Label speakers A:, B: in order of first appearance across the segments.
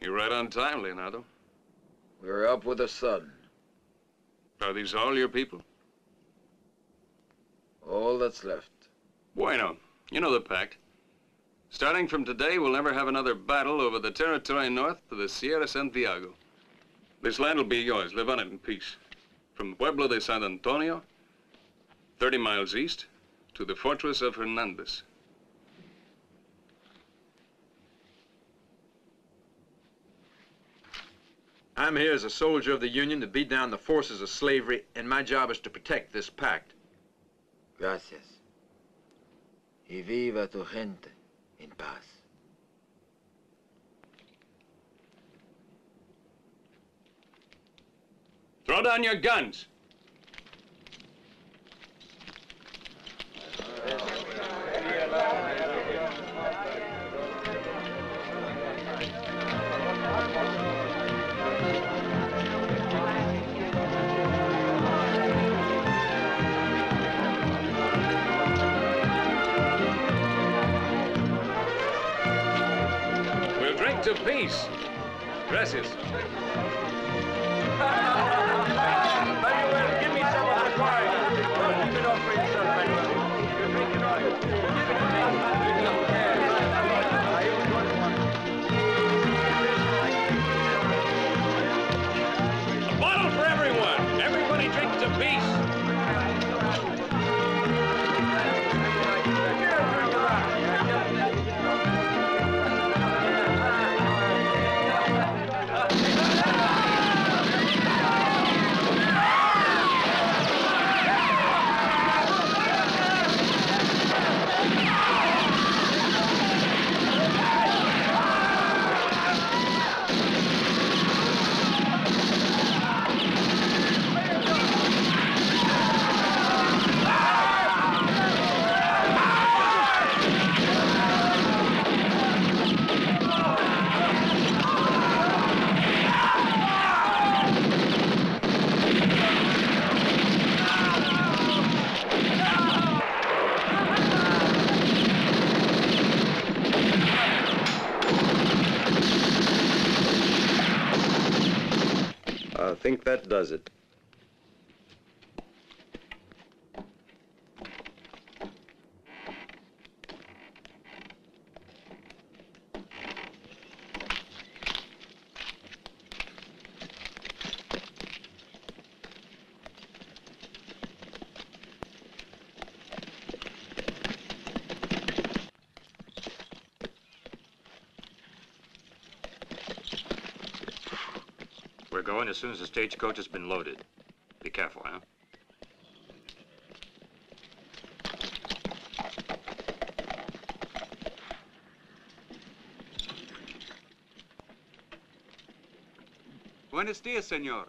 A: You're right on time, Leonardo.
B: We're up with the sun.
A: Are these all your people?
B: All that's left.
A: Bueno. You know the pact. Starting from today, we'll never have another battle over the territory north to the Sierra Santiago. This land will be yours. Live on it in peace. From Pueblo de San Antonio, 30 miles east, to the fortress of Hernandez.
C: I'm here as a soldier of the Union to beat down the forces of slavery, and my job is to protect this pact.
B: Gracias. Y viva tu gente en paz.
A: Throw down your guns. To peace. Gracias.
D: Give me some of that wine. Don't keep it all for yourself, Manuel. You're drinking all. Give it to me.
A: A bottle for everyone. Everybody drink to peace.
E: I think that does it.
F: We're going as soon as the stagecoach has been loaded. Be careful, huh?
G: Buenos dias, senor.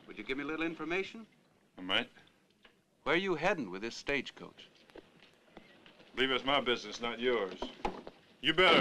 G: Would you give me a little information?
H: I might.
G: Where are you heading with this stagecoach?
H: Believe it's my business, not yours. You better.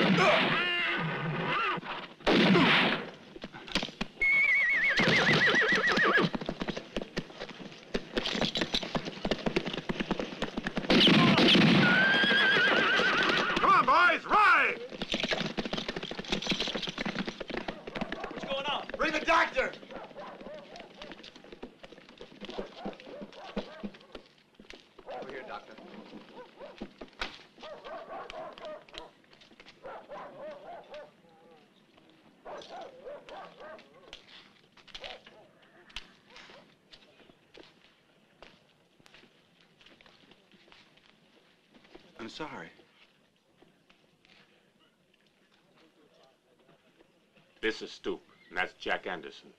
G: I'm sorry.
I: This is Stoop, and that's Jack Anderson.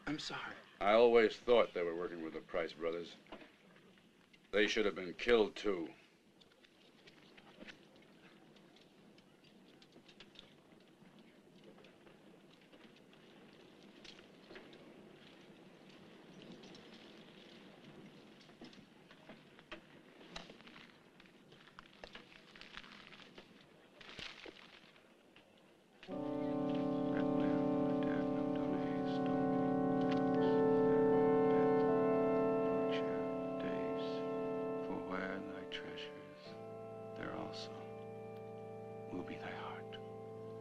G: I'm sorry.
J: I always thought they were working with the Price brothers. They should have been killed, too.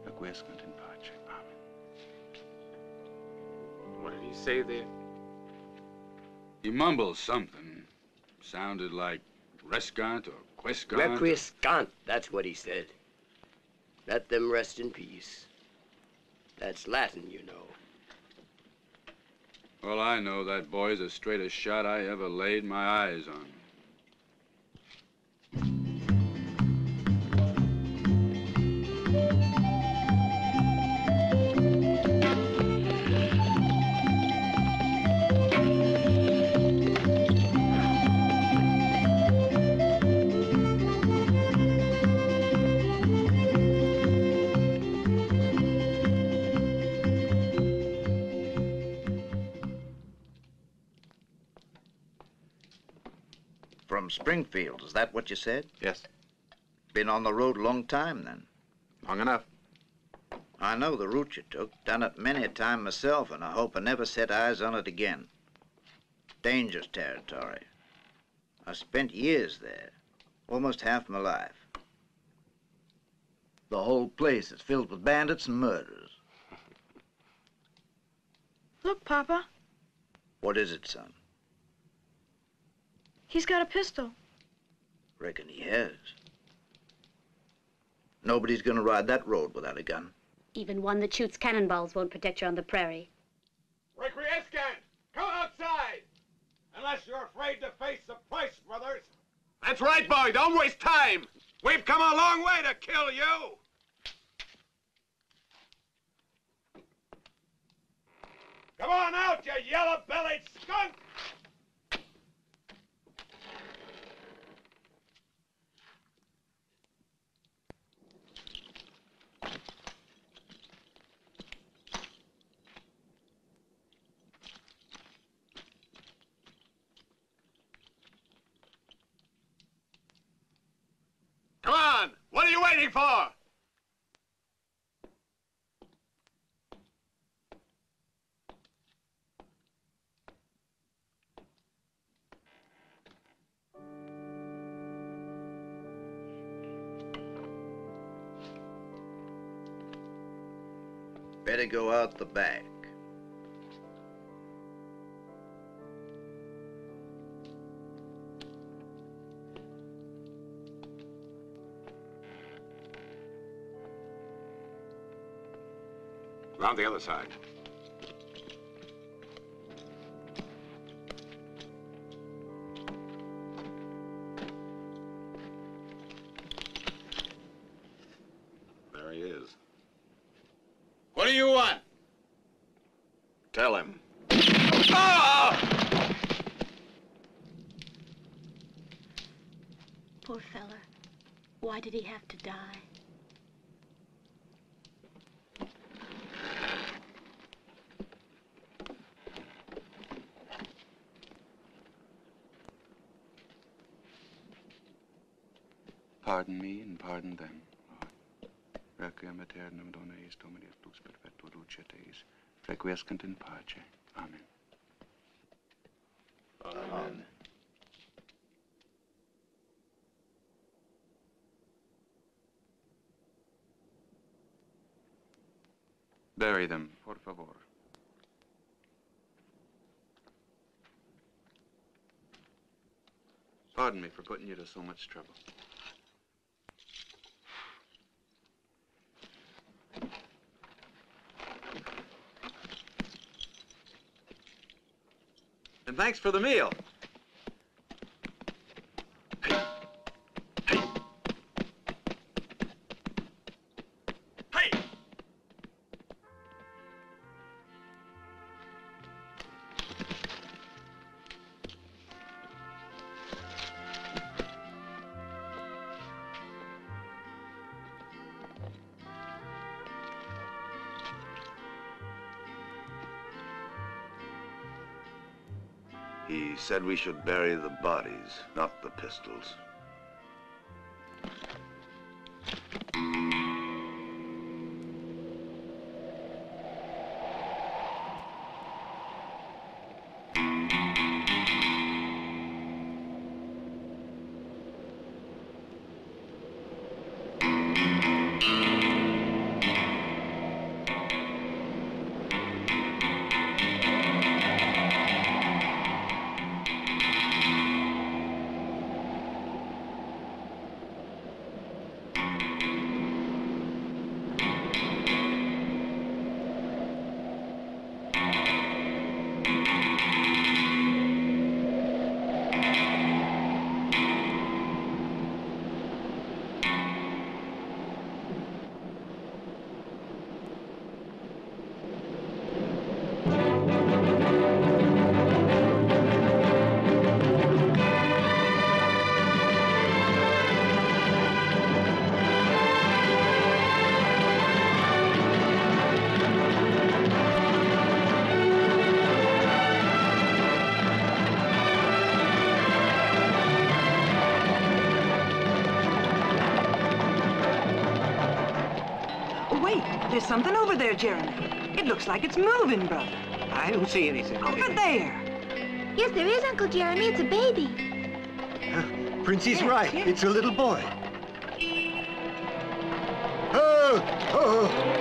G: Requiescant in pace. Amen.
I: What did he say there?
J: He mumbled something. Sounded like Rescant or Quiscant.
K: Requiescant, that's what he said. Let them rest in peace. That's Latin, you know.
J: Well, I know that boy's the straightest shot I ever laid my eyes on.
L: From Springfield, is that what you said?
G: Yes.
L: Been on the road a long time, then?
G: Long enough.
L: I know the route you took. Done it many a time myself, and I hope I never set eyes on it again. Dangerous territory. I spent years there, almost half my life. The whole place is filled with bandits and murderers.
M: Look, Papa.
L: What is it, son?
M: He's got a pistol.
L: Reckon he has. Nobody's gonna ride that road without a gun.
N: Even one that shoots cannonballs won't protect you on the prairie.
D: Requiescant, come outside! Unless you're afraid to face the Price brothers.
A: That's right, boy. Don't waste time. We've come a long way to kill you.
D: Come on out, you yellow-bellied skunk!
A: Come on. What are you waiting for?
L: Better go out the back.
I: Round the other side.
A: There he is.
J: What do you want?
A: Tell him. Ah!
N: Poor fella. Why did he have to die?
G: Pardon me and pardon them, Lord. Requiem aeternam dona eis Domini et lux perpetua lucet eis. Requiescant in pace. Amen.
A: Amen.
G: Bury them, por favor. Pardon me for putting you to so much trouble. And thanks for the meal.
O: He said we should bury the bodies, not the pistols.
P: There's something over there, Jeremy. It looks like it's moving, brother.
Q: I don't see anything.
P: Over there.
M: Yes, there is, Uncle Jeremy. It's a baby.
Q: Princey's right. It's a little boy. Oh! Oh!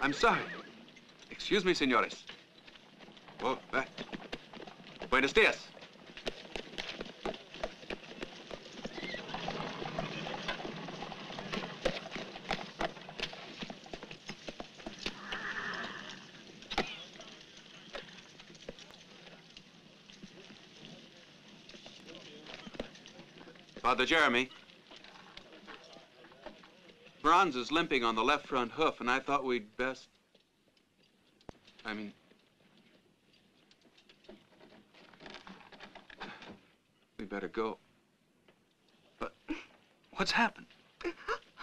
G: I'm sorry. Excuse me, senores. Oh, buenos dias. Father Jeremy, Franz is limping on the left front hoof, and I thought we'd best... we better go. But what's happened?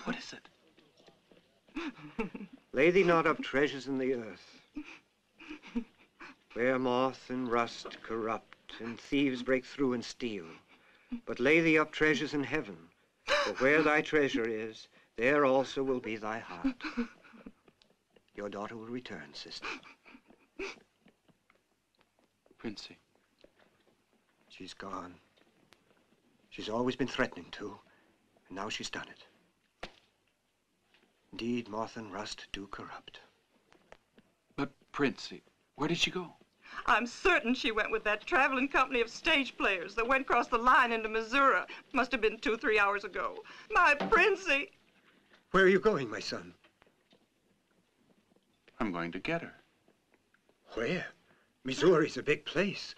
G: What is it?
Q: Lay thee not up treasures in the earth, where moth and rust corrupt, and thieves break through and steal. But lay thee up treasures in heaven, for where thy treasure is, there also will be thy heart. Your daughter will return, sister.
G: Princey.
Q: She's gone. She's always been threatening to, and now she's done it. Indeed, moth and rust do corrupt.
G: But, Princey, where did she go?
P: I'm certain she went with that traveling company of stage players that went across the line into Missouri. Must have been 2-3 hours ago. My Princey!
Q: Where are you going, my son?
G: I'm going to get her.
Q: Where? Missouri's a big place.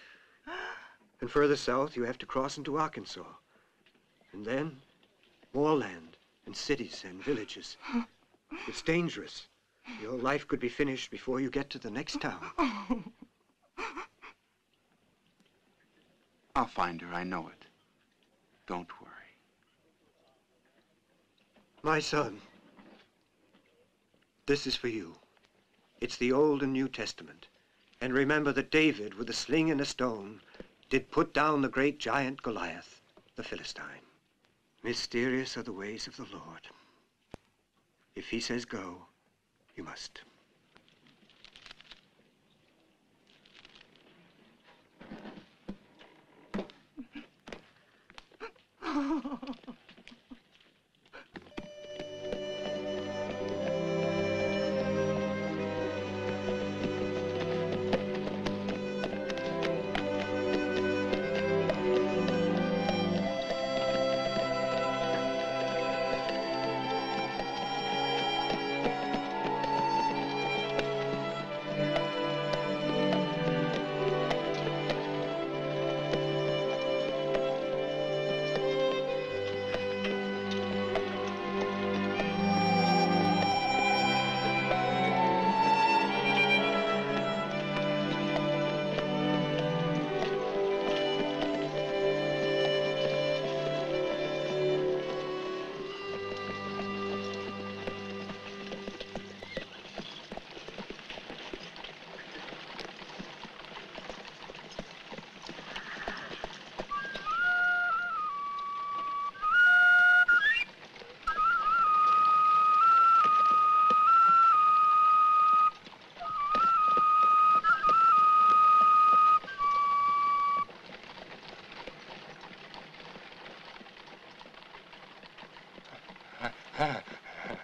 Q: And further south, you have to cross into Arkansas. And then, more land, and cities, and villages. It's dangerous. Your life could be finished before you get to the next town.
G: I'll find her, I know it. Don't worry.
Q: My son, this is for you. It's the Old and New Testament. And remember that David, with a sling and a stone, did put down the great giant Goliath, the Philistine. Mysterious are the ways of the Lord. If he says go, you must.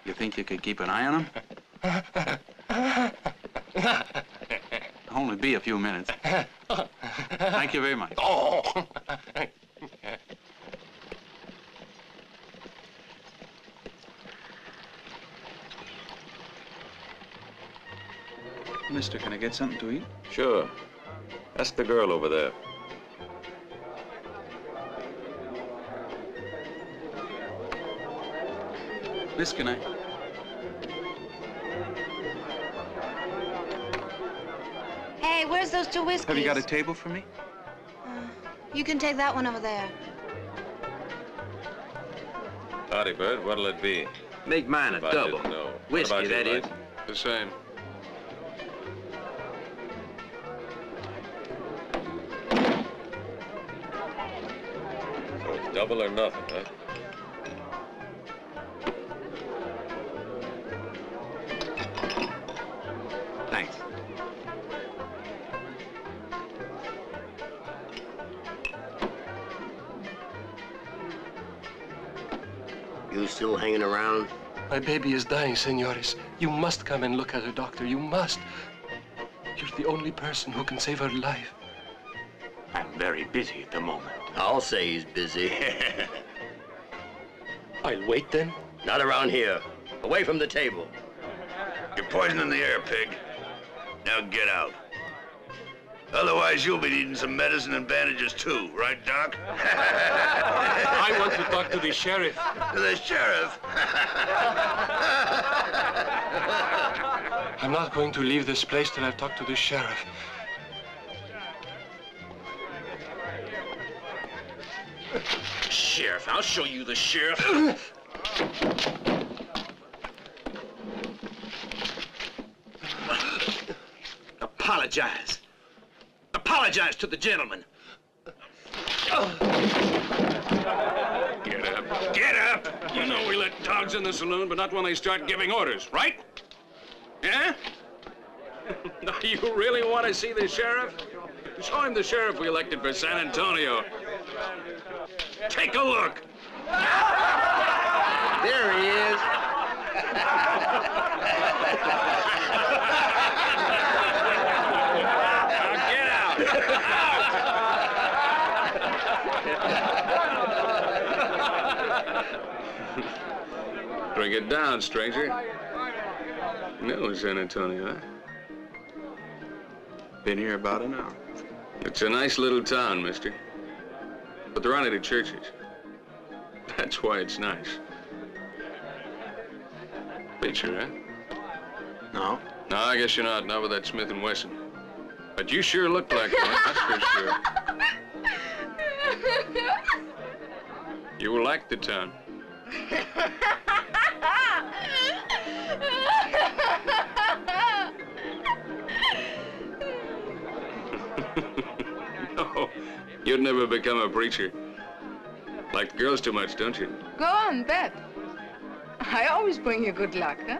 G: You think you could keep an eye on him? Only be a few minutes. Thank you very much. Mister, can I get something to eat?
E: Sure. Ask the girl over there.
G: Miss, can I?
M: Hey, where's those 2 whiskeys?
G: Have you got a table for me?
M: You can take that one over there.
E: Howdy, Bert. What'll it be?
C: Make mine a
E: If I
C: double.
E: didn't know.
C: Whiskey,
E: What about
C: that
E: you,
C: is.
E: Mike?
A: The same.
E: So it's double or nothing, huh?
G: Thanks.
K: You still hanging around?
R: My baby is dying, senores. You must come and look at her, doctor. You must. You're the only person who can save her life.
I: I'm very busy at the moment.
K: I'll say he's busy.
R: I'll wait then.
K: Not around here. Away from the table.
O: You're poisoning the air, pig. Now get out. Otherwise, you'll be needing some medicine and bandages too, right, Doc?
R: I want to talk to the sheriff.
O: The sheriff?
R: I'm not going to leave this place till I've talked to the sheriff.
I: Sheriff, I'll show you the sheriff.
C: Apologize. Apologize to the gentleman.
A: Get up. Get up! You know we let dogs in the saloon, but not when they start giving orders, right? Yeah? Now, you really want to see the sheriff? Show him the sheriff we elected for San Antonio. Take a look.
C: There he is.
A: Now get out. Bring it down, stranger. No, San Antonio, huh?
J: Been here about an hour.
A: It's a nice little town, mister. But there aren't any churches. That's why it's nice. Preacher, huh?
J: No.
A: No, I guess you're not. Not with that Smith & Wesson. But you sure look like one, that's for sure. You will like the town. No, you'd never become a preacher. Like the girls too much, don't you?
S: Go on, bet. I always bring you good luck, huh?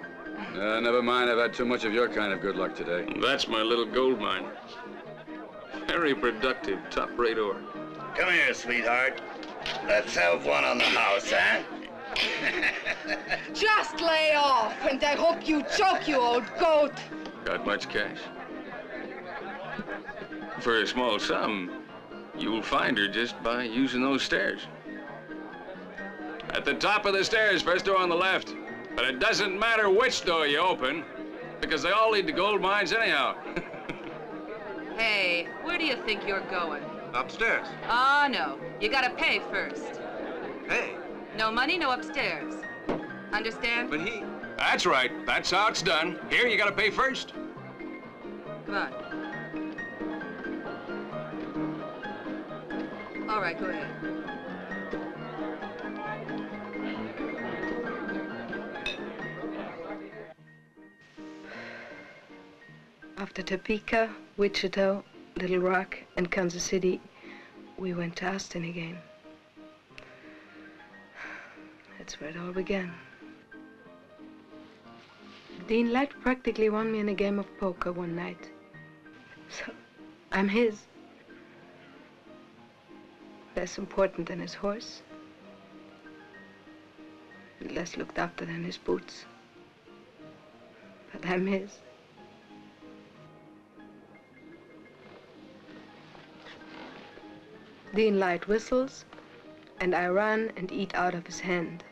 J: Never mind. I've had too much of your kind of good luck today.
A: That's my little gold mine. Very productive, top-rate ore.
O: Come here, sweetheart. Let's have one on the house, huh?
S: Just lay off, and I hope you choke, you old goat.
A: Got much cash? For a small sum, you'll find her just by using those stairs. At the top of the stairs, first door on the left. But it doesn't matter which door you open, because they all lead to gold mines anyhow.
T: Hey, where do you think you're going?
C: Upstairs.
T: Ah, no. You gotta pay first.
C: Hey.
T: No money, no upstairs. Understand?
C: But he...
A: That's right. That's how it's done. Here, you gotta pay first.
T: Come on. All right, go ahead.
S: After Topeka, Wichita, Little Rock, and Kansas City, we went to Austin again. That's where it all began. Dean Light practically won me in a game of poker one night. So, I'm his. Less important than his horse. Less looked after than his boots. But I'm his. Dean Light whistles, and I run and eat out of his hand.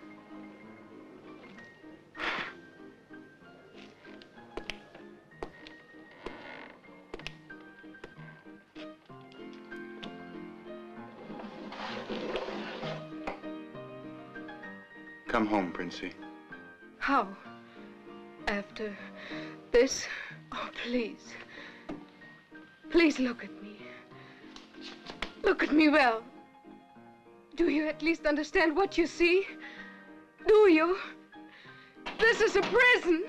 J: Come home, Princey.
S: How? After this? Oh, please. Please look at me. Look at me well. Do you at least understand what you see? Do you? This is a prison.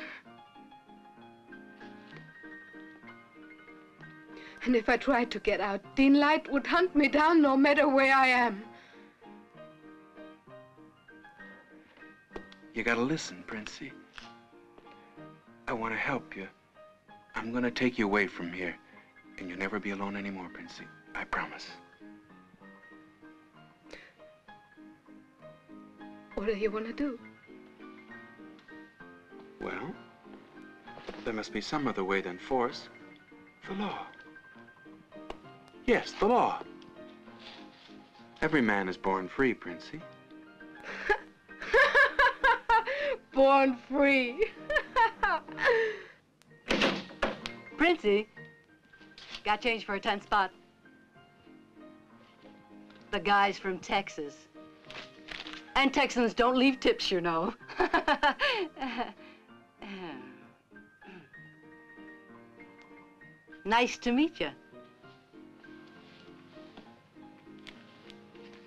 S: And if I tried to get out, Dean Light would hunt me down no matter where I am.
G: You gotta listen, Princey. I want to help you. I'm gonna take you away from here, and you'll never be alone anymore, Princey. I promise.
S: What do you want to do?
G: Well, there must be some other way than force. The law. Yes, the law. Every man is born free, Princey.
S: Born free.
T: Princey, got change for a 10 spot. The guy's from Texas. And Texans don't leave tips, you know. Nice to meet you.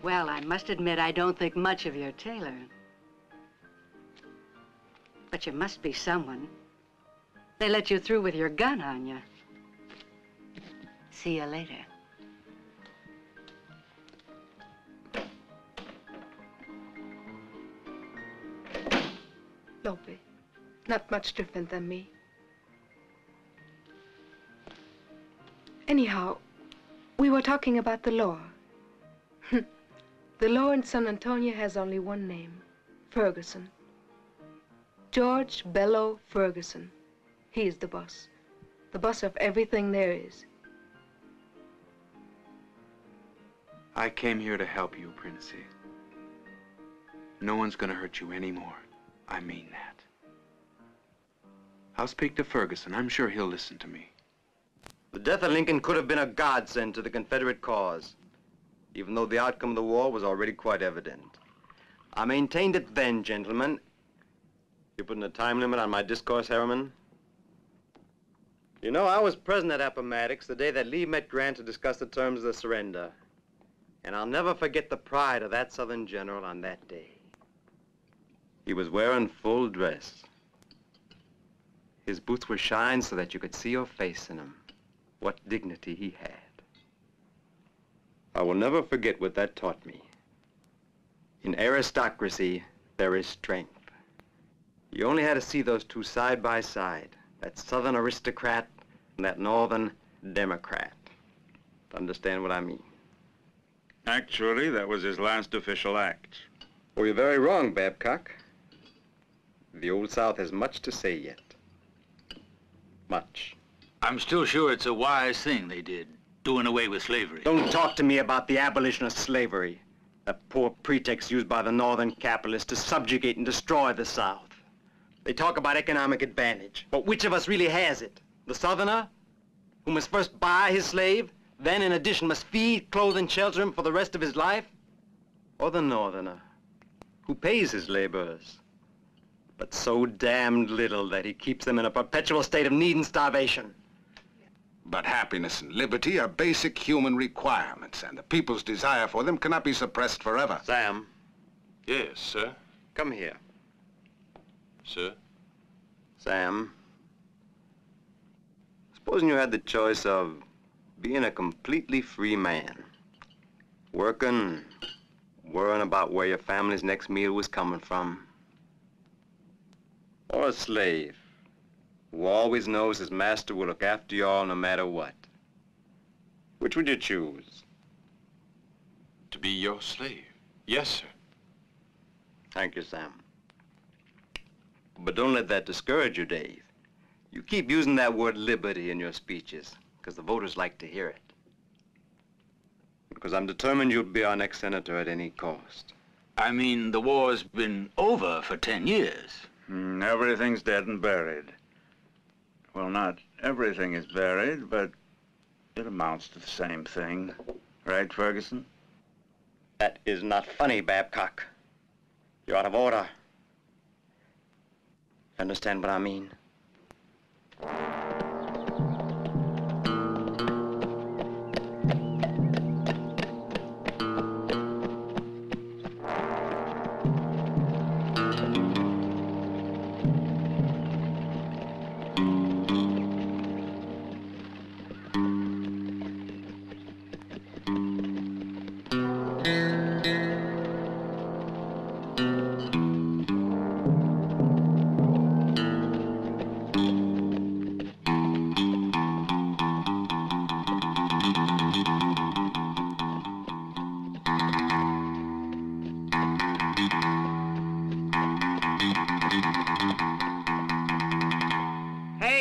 T: Well, I must admit I don't think much of your tailor. But you must be someone. They let you through with your gun on you. See you later.
S: Lope, not much different than me. Anyhow, we were talking about the law. The law in San Antonio has only one name, Ferguson. George Bello Ferguson. He is the boss of everything there is.
G: I came here to help you, Princey. No one's gonna hurt you anymore. I mean that. I'll speak to Ferguson. I'm sure he'll listen to me.
U: The death of Lincoln could have been a godsend to the Confederate cause, even though the outcome of the war was already quite evident. I maintained it then, gentlemen. You putting a time limit on my discourse, Harriman? You know, I was present at Appomattox the day that Lee met Grant to discuss the terms of the surrender. And I'll never forget the pride of that Southern general on that day. He was wearing full dress. His boots were shined so that you could see your face in them. What dignity he had. I will never forget what that taught me. In aristocracy, there is strength. You only had to see those two side by side, that Southern aristocrat and that Northern Democrat, to understand what I mean.
J: Actually, that was his last official act.
U: Well, you're very wrong, Babcock. The Old South has much to say yet. Much.
I: I'm still sure it's a wise thing they did, doing away with slavery.
U: Don't talk to me about the abolition of slavery. That poor pretext used by the Northern capitalists to subjugate and destroy the South. They talk about economic advantage, but which of us really has it? The Southerner, who must first buy his slave, then in addition must feed, clothe, and shelter him for the rest of his life? Or the Northerner, who pays his laborers, but so damned little that he keeps them in a perpetual state of need and starvation?
V: But happiness and liberty are basic human requirements, and the people's desire for them cannot be suppressed forever.
U: Sam.
A: Yes, sir.
U: Come here.
A: Sir?
U: Sam. Supposing you had the choice of being a completely free man, working, worrying about where your family's next meal was coming from, or a slave who always knows his master will look after you all no matter what. Which would you choose?
A: To be your slave. Yes, sir.
U: Thank you, Sam. But don't let that discourage you, Dave. You keep using that word liberty in your speeches, because the voters like to hear it. Because I'm determined you'll be our next senator at any cost.
I: I mean, the war's been over for 10 years.
J: Everything's dead and buried. Well, not everything is buried, but it amounts to the same thing. Right, Ferguson?
U: That is not funny, Babcock. You're out of order. Understand what I mean?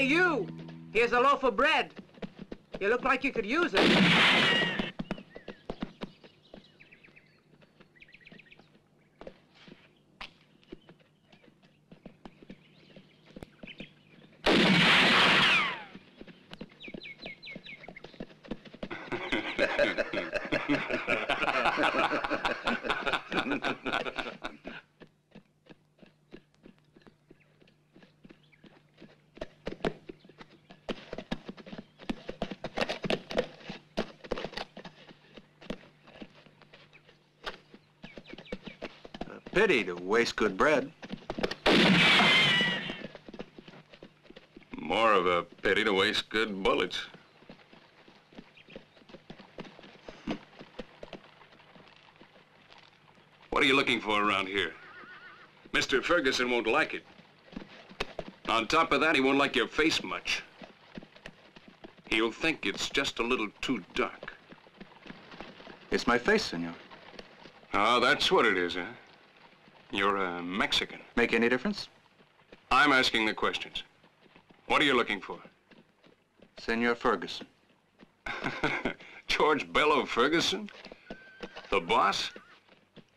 B: Hey, you! Here's a loaf of bread. You look like you could use it.
G: Pity to waste good bread.
A: More of a pity to waste good bullets. What are you looking for around here? Mr. Ferguson won't like it. On top of that, he won't like your face much. He'll think it's just a little too dark.
G: It's my face, senor.
A: Oh, that's what it is, huh? You're a Mexican.
G: Make any difference?
A: I'm asking the questions. What are you looking for?
G: Senor Ferguson.
A: George Bello Ferguson? The boss?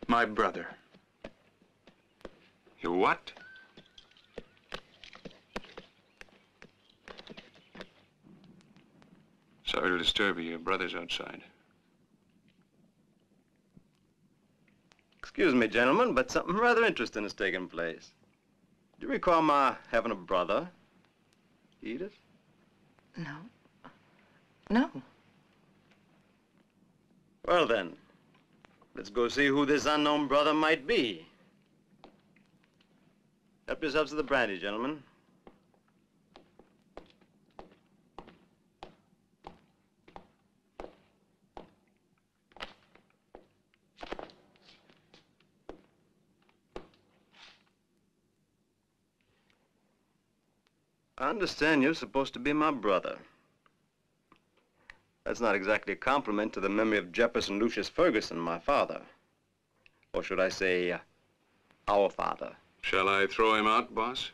G: My brother.
A: You what? Sorry to disturb you. Your brother's outside.
U: Excuse me, gentlemen, but something rather interesting has taken place. Do you recall my having a brother, Edith?
F: No. No.
U: Well, then, let's go see who this unknown brother might be. Help yourselves to the brandy, gentlemen. I understand you're supposed to be my brother. That's not exactly a compliment to the memory of Jefferson Lucius Ferguson, my father. Or should I say, our father.
A: Shall I throw him out, boss?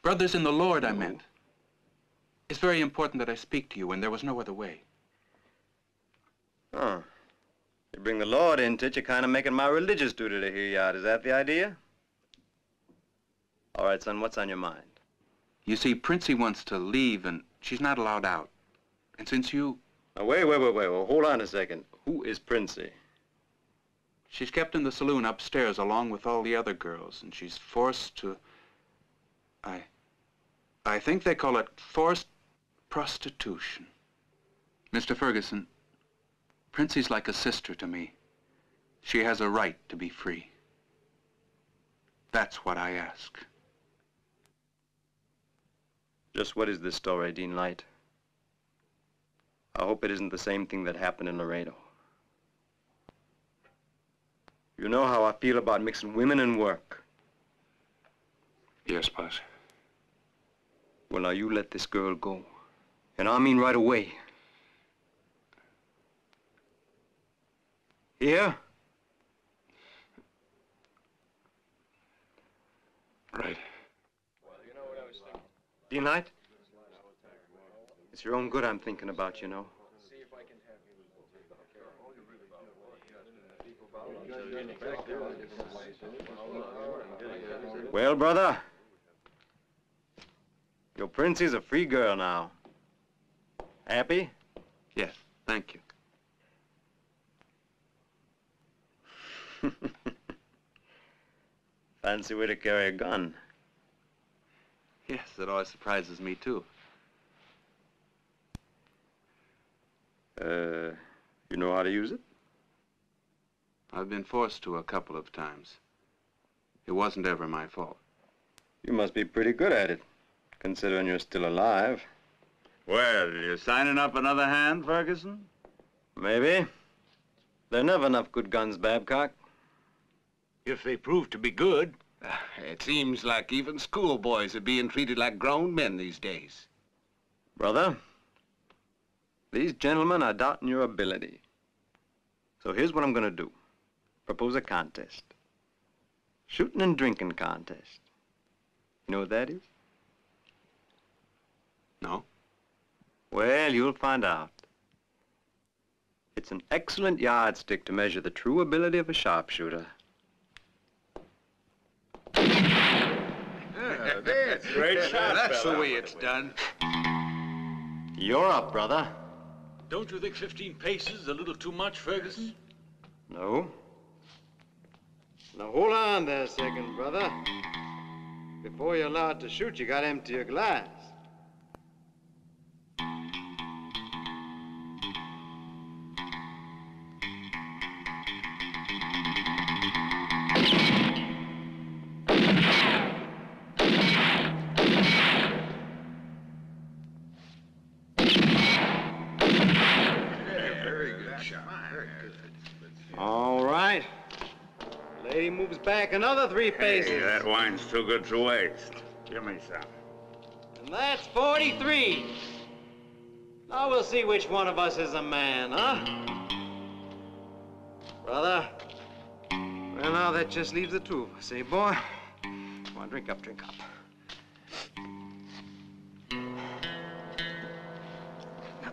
G: Brothers in the Lord, I meant. It's very important that I speak to you, and there was no other way.
U: Oh. You bring the Lord into it, you're kind of making my religious duty to hear you out. Is that the idea? All right, son, what's on your mind?
G: You see, Princey wants to leave, and she's not allowed out. And since you...
U: Now, wait. Well, hold on a second. Who is Princey?
G: She's kept in the saloon upstairs along with all the other girls, and she's forced to... I think they call it forced prostitution. Mr. Ferguson, Princey's like a sister to me. She has a right to be free. That's what I ask.
U: Just what is this story, Dean Light? I hope it isn't the same thing that happened in Laredo. You know how I feel about mixing women and work.
A: Yes, boss.
U: Well, now you let this girl go. And I mean right away. Here?
A: Right.
U: Dean Light? It's your own good I'm thinking about, you know. Well, brother, your Princey's a free girl now. Happy?
G: Yes, thank you.
U: Fancy way to carry a gun.
G: Yes, it always surprises me, too.
U: You know how to use it?
G: I've been forced to a couple of times. It wasn't ever my fault.
U: You must be pretty good at it, considering you're still alive.
J: Well, you signing up another hand, Ferguson?
U: Maybe. There are never enough good guns, Babcock.
V: If they prove to be good. It seems like even schoolboys are being treated like grown men these days.
U: Brother, these gentlemen are doubting your ability. So here's what I'm gonna do. Propose a contest. Shooting and drinking contest. You know what that is?
G: No?
U: Well, you'll find out. It's an excellent yardstick to measure the true ability of a sharpshooter.
V: That's great shot,
I: That's
V: fella.
I: the way it's done.
U: You're up, brother.
I: Don't you think 15 paces is a little too much, Ferguson?
U: No. Now hold on there a second, brother. Before you're allowed to shoot, you gotta empty your glass. All right. Lady moves back another 3 paces.
J: Hey, that wine's too good to waste. Give me some.
U: And that's 43. Now we'll see which one of us is a man, huh? Brother? Well, now that just leaves the two of us, eh, boy? Come on, drink up, drink up.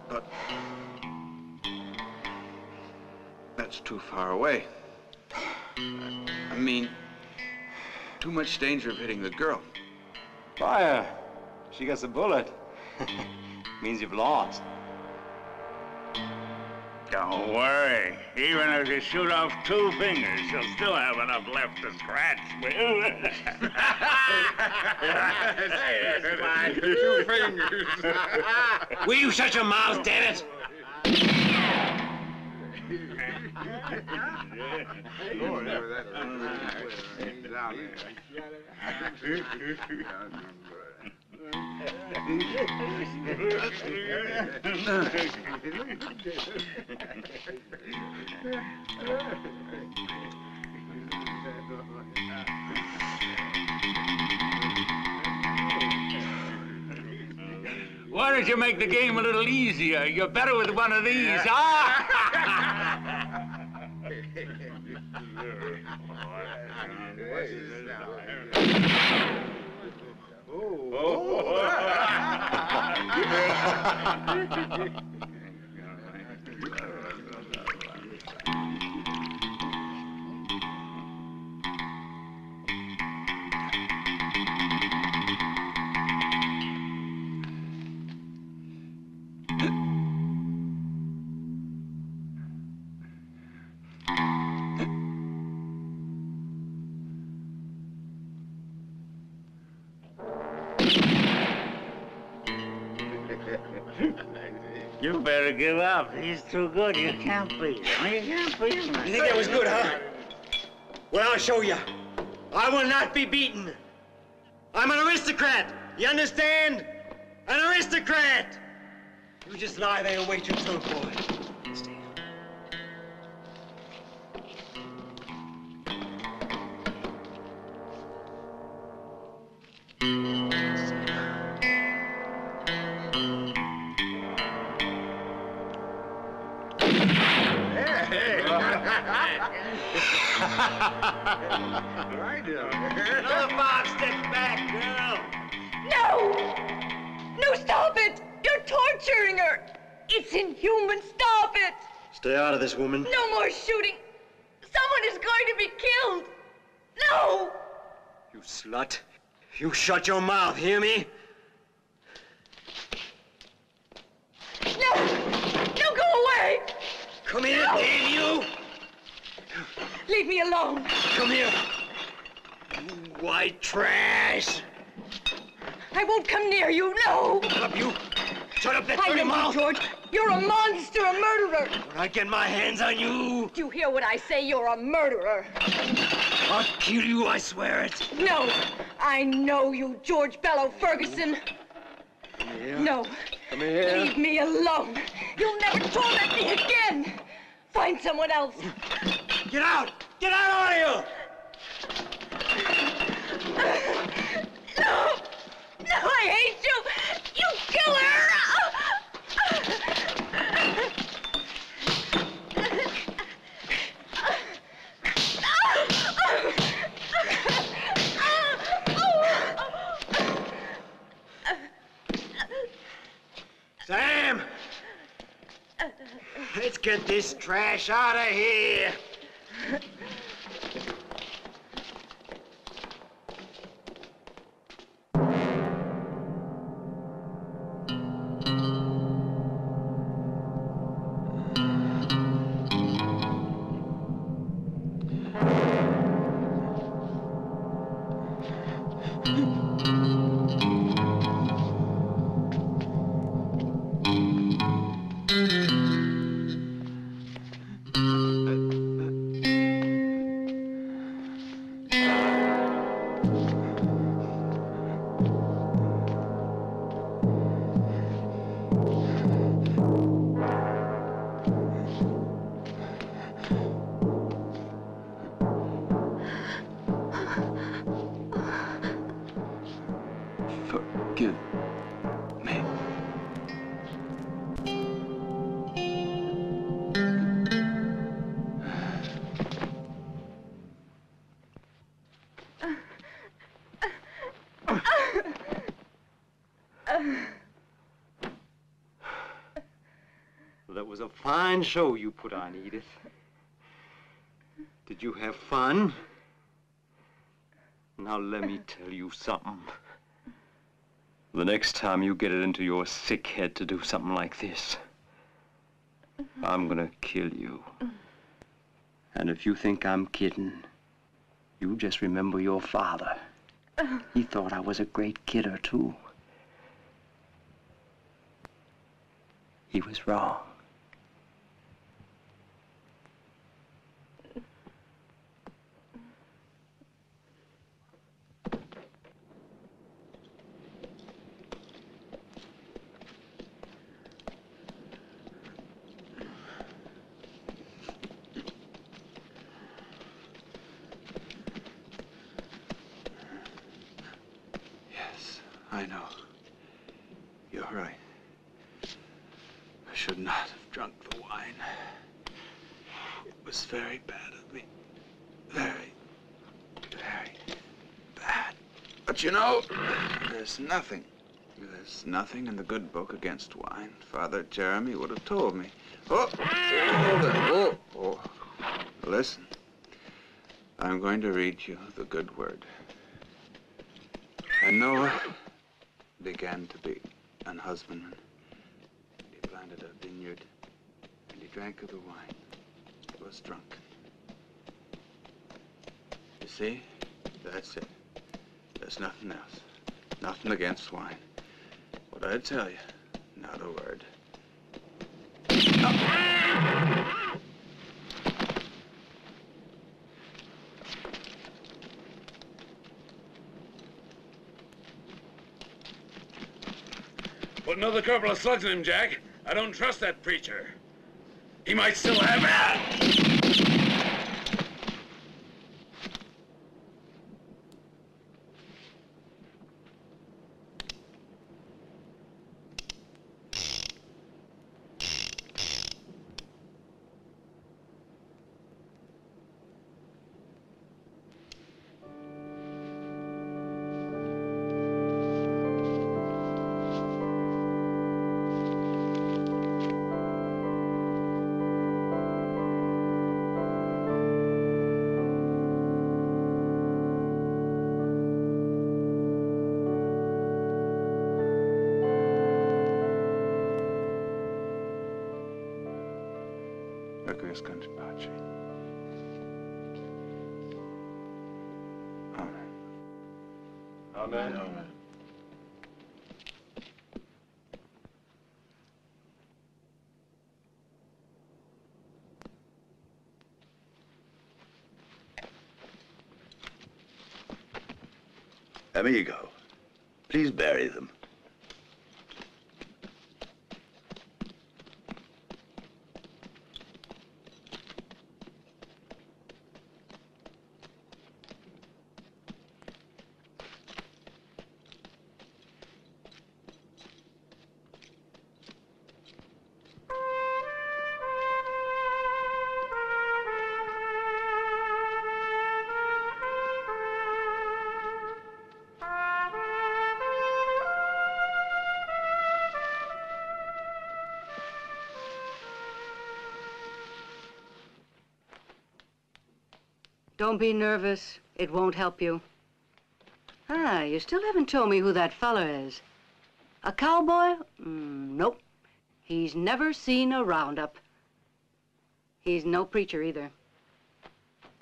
G: But that's too far away. I mean, too much danger of hitting the girl.
U: Fire. She gets a bullet. Means you've lost.
J: Don't worry. Even if you shoot off 2 fingers, you'll still have enough left to scratch with.
V: Hey, that's fine. 2 fingers.
U: Will you shut your mouth, damn it?
V: Why don't you make the game a little easier? You're better with one of these, huh?
J: You better give up. He's too good. You can't beat him. You can't beat him.
U: You think that was good, huh? Well, I'll show you. I will not be beaten. I'm an aristocrat. You understand? An aristocrat. You just lie there and wait your turn, boy. Stay. Another 5 steps back, girl.
S: No! No, stop it! You're torturing her! It's inhuman, stop it!
U: Stay out of this, woman.
S: No more shooting! Someone is going to be killed! No!
U: You slut. You shut your mouth, hear me?
S: No! No, go away!
U: Come here,
S: no.
U: damn you!
S: Leave me alone!
U: Come here! You white trash!
S: I won't come near you, no!
U: Shut up, you! Shut up, that
S: I
U: dirty
S: know
U: mouth!
S: you, George. You're a monster, a murderer!
U: When I get my hands on you...
S: Do you hear what I say? You're a murderer!
U: I'll kill you, I swear it!
S: No! I know you, George Bellow Ferguson!
U: Come here.
S: No!
U: Come here.
S: Leave me alone! You'll never torment me again! Find someone else!
U: Get out! Get out, all of you!
S: No! No, I hate you! You killer!
L: get this trash out of here.
G: Forgive me.
U: That was a fine show you put on, Edith. Did you have fun? Now let me tell you something. The next time you get it into your sick head to do something like this, I'm gonna kill you. And if you think I'm kidding, you just remember your father. He thought I was a great kidder, too. He was wrong.
G: I know. You're right. I should not have drunk the wine. It was very bad of me. Very, very bad. But you know, there's nothing in the good book against wine. Father Jeremy would have told me. Oh, hold it. Oh. Listen. I'm going to read you the good word. And Noah began to be an husbandman. He planted a vineyard, and he drank of the wine. He was drunken. You see? That's it. There's nothing else. Nothing against wine. What I tell you, not a word.
O: Put another couple of slugs in him, Jack. I don't trust that preacher. He might still have it.
G: Requiescant. Amen.
R: Amen.
G: Amen.
O: Amigo, please bury them.
T: Don't be nervous. It won't help you. Ah, you still haven't told me who that fella is. A cowboy? Nope. He's never seen a roundup. He's no preacher either.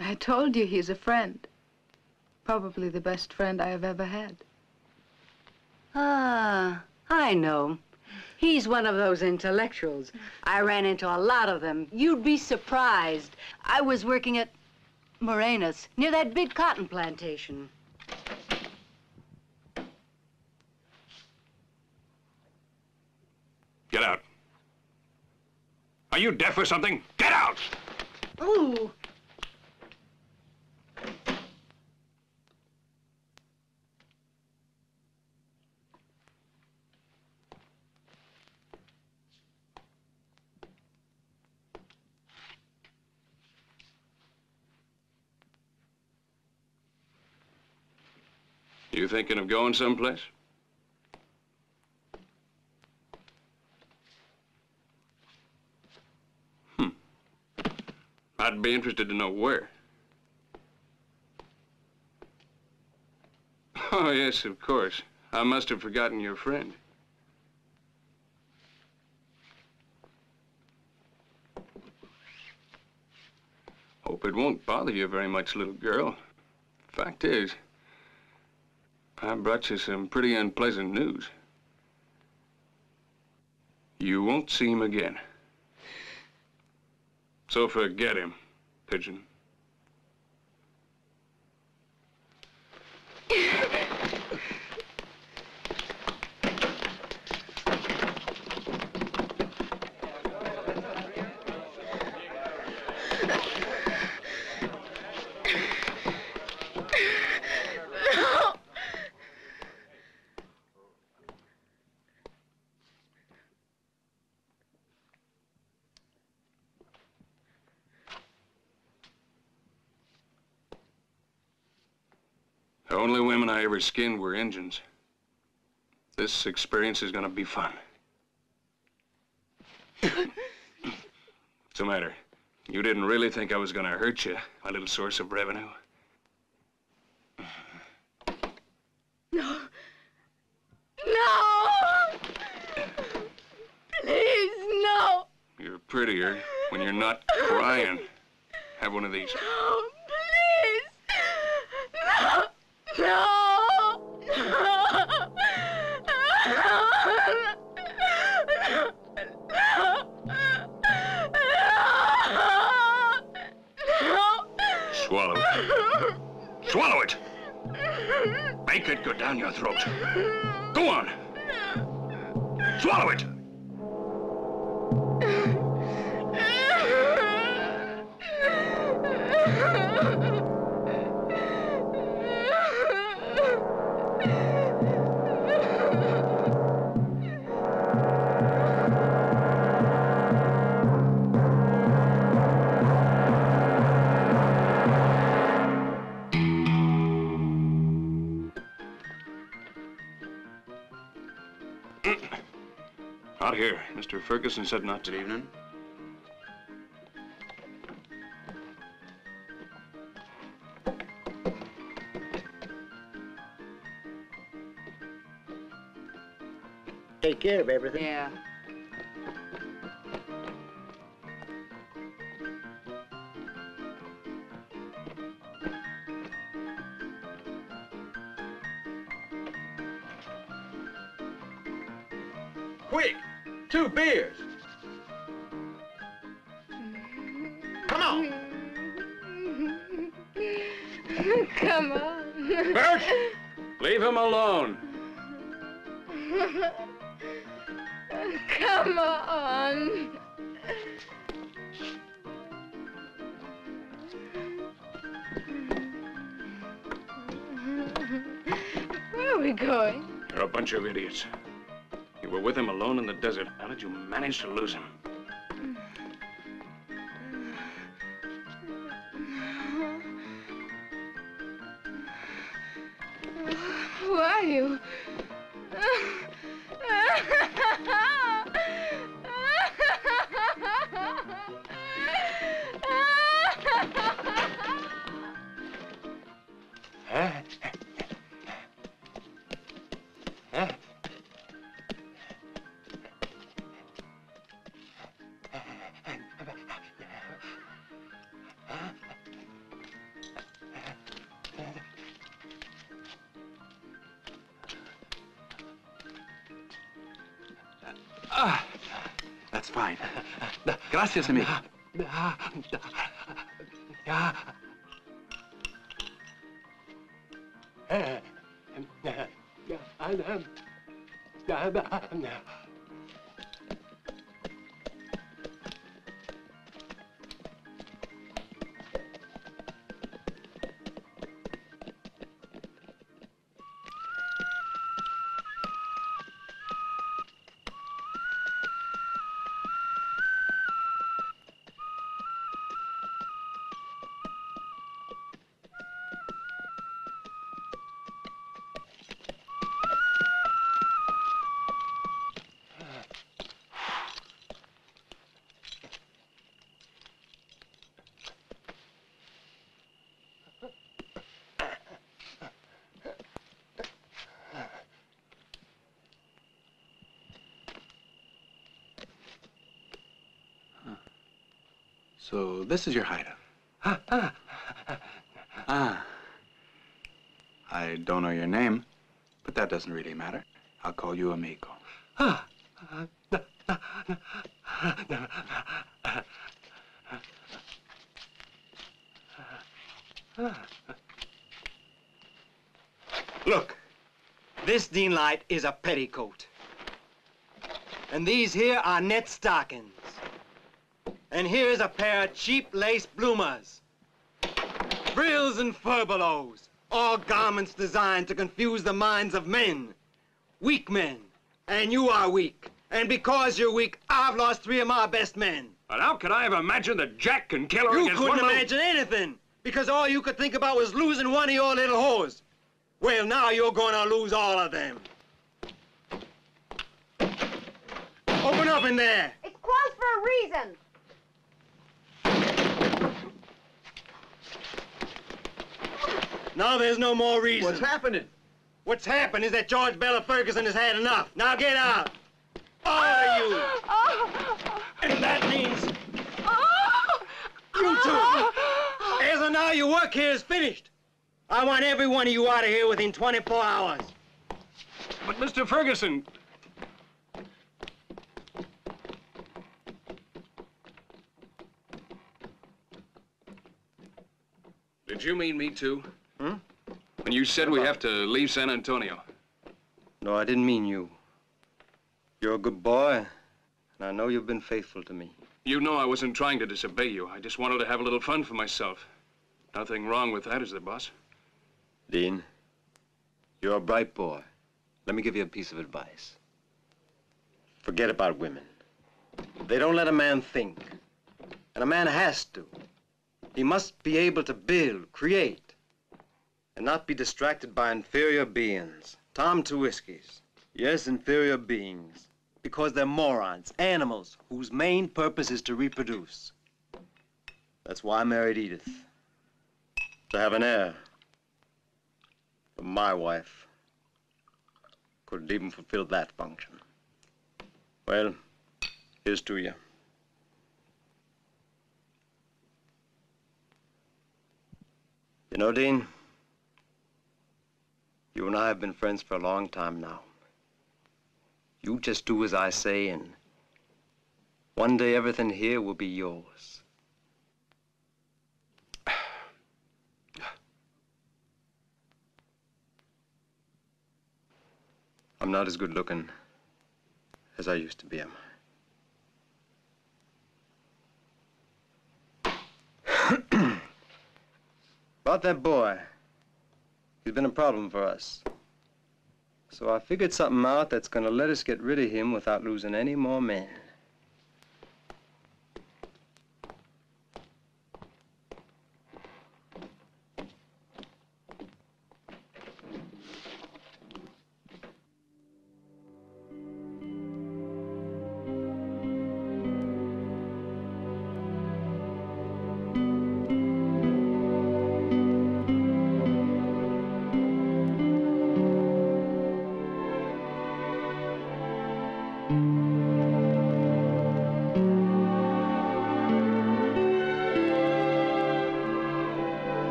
S: I told you he's a friend. Probably the best friend I have ever had.
T: Ah, I know. He's one of those intellectuals. I ran into a lot of them. You'd be surprised. I was working at Morena's, near that big cotton plantation.
A: Get out. Are you deaf or something? Get out!
T: Ooh.
A: You thinking of going someplace? I'd be interested to know where. Oh, yes, of course. I must have forgotten your friend. Hope it won't bother you very much, little girl. Fact is, I brought you some pretty unpleasant news. You won't see him again. So forget him, pigeon. The only women I ever skinned were Injuns. This experience is gonna be fun. What's the matter? You didn't really think I was gonna hurt you, my little source of revenue?
S: No. No! Please, no!
A: You're prettier when you're not crying. Have one of these.
S: No, please! No! No!
A: Swallow it. Swallow it! Make it go down your throat. Go on! Swallow it! Out here. Mr. Ferguson said not to. Good evening.
L: Take care of everything.
T: Yeah.
C: Quick! 2 beers! Come on!
S: Come on.
A: Bert! Leave him alone.
S: Come on. Where are we going?
A: You're a bunch of idiots. You were with him alone in the desert. How did you manage to lose him?
S: Who are you?
G: That's fine. Gracias, amigo. So this is your hideout. Ah. I don't know your name, but that doesn't really matter. I'll call you amigo.
U: Look, this Dean light is a petticoat. And these here are net stockings. And here's a pair of cheap lace bloomers. Frills and furbelows, all garments designed to confuse the minds of men. Weak men. And you are weak. And because you're weak, I've lost 3 of my best men.
A: But how could I have imagined that Jack can kill her
U: You
A: against
U: couldn't
A: one
U: imagine anything, because all you could think about was losing one of your little whores. Well, now you're gonna lose all of them. Open up in there.
M: It's closed for a reason.
U: Now there's no more reason.
C: What's happening?
U: What's happened is that George Bella Ferguson has had enough. Now get out. All of you. And that means you too. As of now, your work here is finished. I want every one of you out of here within 24 hours.
A: But Mr. Ferguson... Did you mean me too?
U: Hmm?
A: When you said we have to leave San Antonio?
U: No, I didn't mean you. You're a good boy, and I know you've been faithful to me.
A: You know I wasn't trying to disobey you. I just wanted to have a little fun for myself. Nothing wrong with that, is there, boss?
U: Dean, you're a bright boy. Let me give you a piece of advice. Forget about women. They don't let a man think. And a man has to. He must be able to build, create, and not be distracted by inferior beings. Tom to whiskeys. Yes, inferior beings. Because they're morons, animals, whose main purpose is to reproduce. That's why I married Edith. To have an heir. But my wife couldn't even fulfill that function. Well, here's to you. You know, Dean, you and I have been friends for a long time now. You just do as I say, and one day everything here will be yours. I'm not as good looking as I used to be, am I? About that boy, he's been a problem for us. So I figured something out that's gonna let us get rid of him without losing any more men.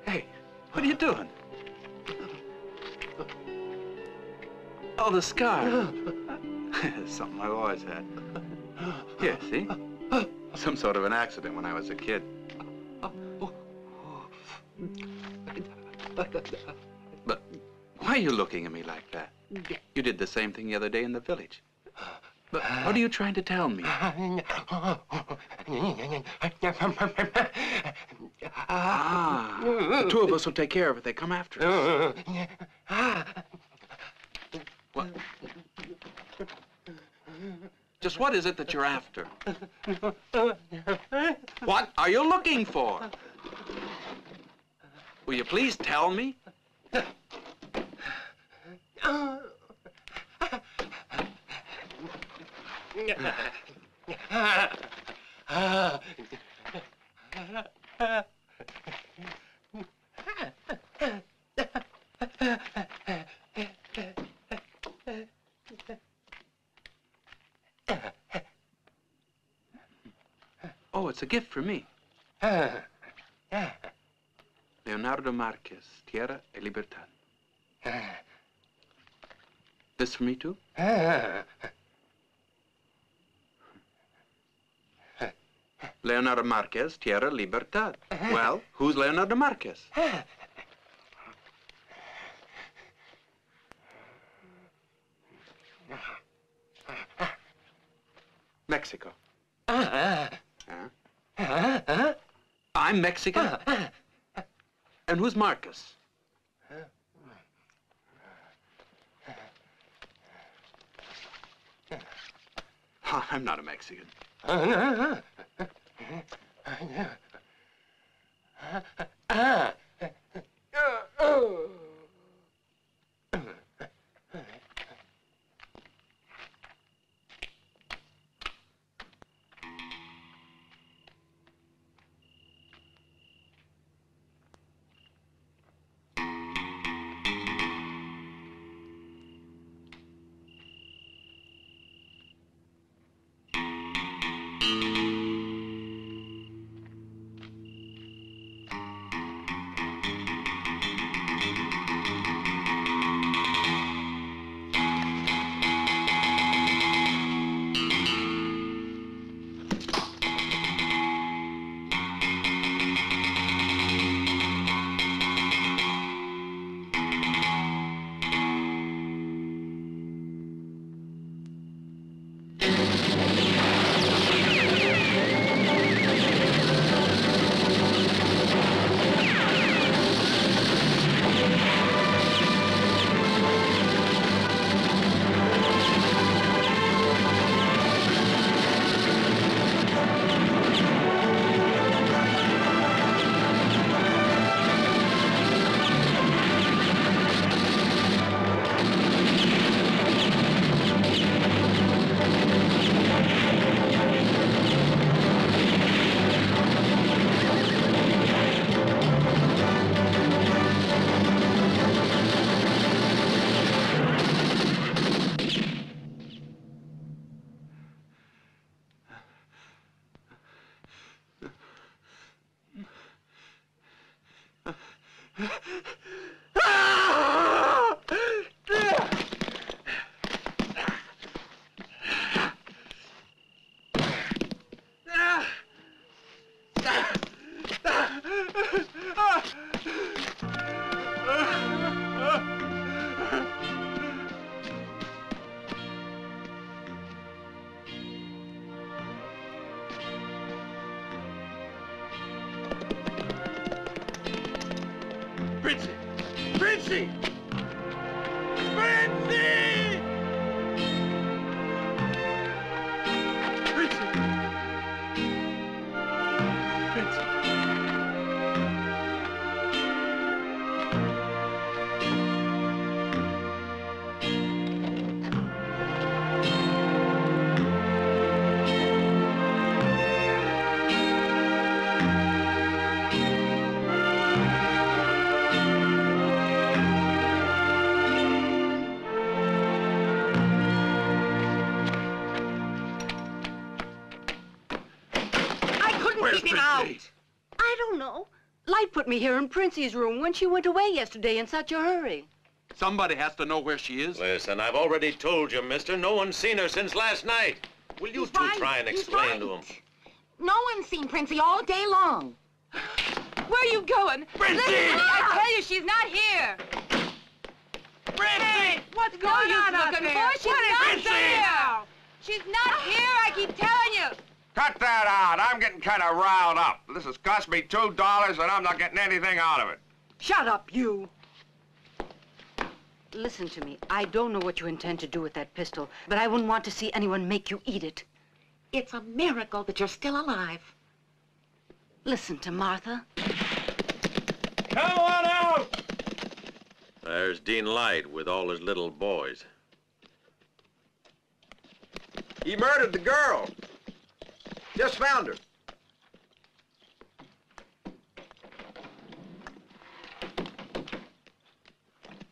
G: Hey, what are you doing? Oh, the scar. Something I've always had. Here, see? Some sort of an accident when I was a kid. But why are you looking at me like that? You did the same thing the other day in the village. But what are you trying to tell me? The two of us will take care of it. They come after us. What? Just what is it that you're after? What are you looking for? Will you please tell me? Oh, it's a gift for me. Leonardo Marquez, Tierra e Libertad. This for me, too? Leonardo Marquez, Tierra, Libertad. Well, who's Leonardo Marquez? Mexico. I'm Mexican. And who's Marcus? I'm not a Mexican.
B: Where's
T: Keep him
B: Princey?
T: out. I don't know. Light put me here in Princey's room when she went away yesterday in such a hurry.
D: Somebody has to know where she is.
E: Listen, I've already told you, mister. No one's seen her since last night. Will you two try and explain to him?
M: No one's seen Princey all day long.
B: Where are you going?
M: Princey!
B: Listen, I tell you, she's not here. Princey! What's going on out
T: looking
B: there?
T: for? She's not
B: here. She's not here, I keep telling you.
H: Cut that out. I'm getting kind of riled up. This has cost me $2 and I'm not getting anything out of it.
T: Shut up, you. Listen to me. I don't know what you intend to do with that pistol, but I wouldn't want to see anyone make you eat it.
M: It's a miracle that you're still alive.
T: Listen to Martha.
H: Come on out!
E: There's Dean Light with all his little boys.
C: He murdered the girl. Just found her.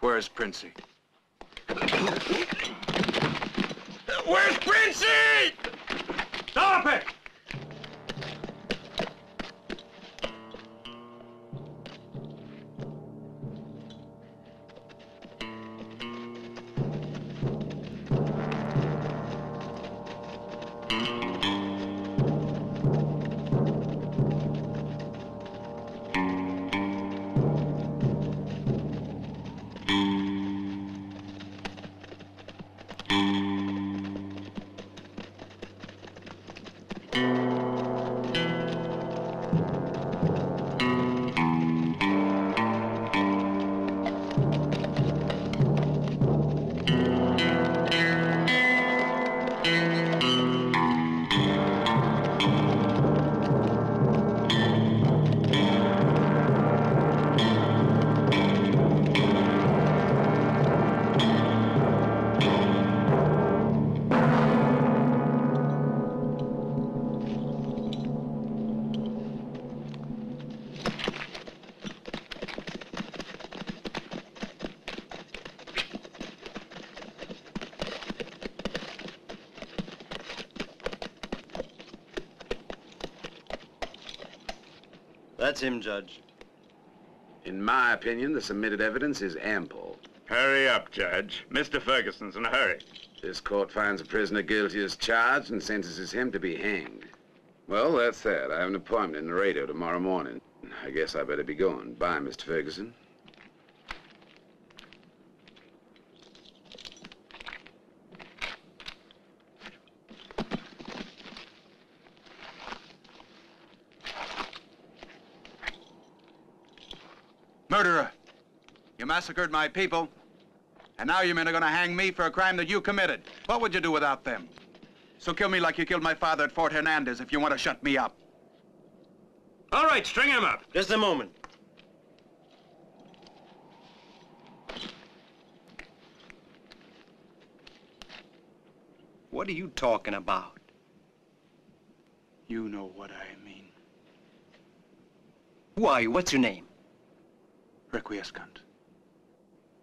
D: Where's Princey?
H: Where's Princey?
D: Stop it!
U: That's him, Judge.
V: In my opinion, the submitted evidence is ample.
J: Hurry up, Judge. Mr. Ferguson's in a hurry.
V: This court finds a prisoner guilty as charged and sentences him to be hanged. Well, that's that. I have an appointment in Laredo tomorrow morning. I guess I better be going. Bye, Mr. Ferguson.
D: Murderer, you massacred my people, and now you men are gonna hang me for a crime that you committed. What would you do without them? So kill me like you killed my father at Fort Hernandez if you want to shut me up.
A: All right, string him up.
U: Just a moment. What are you talking about?
D: You know what I mean.
U: Who are you? What's your name?
D: Requiescant.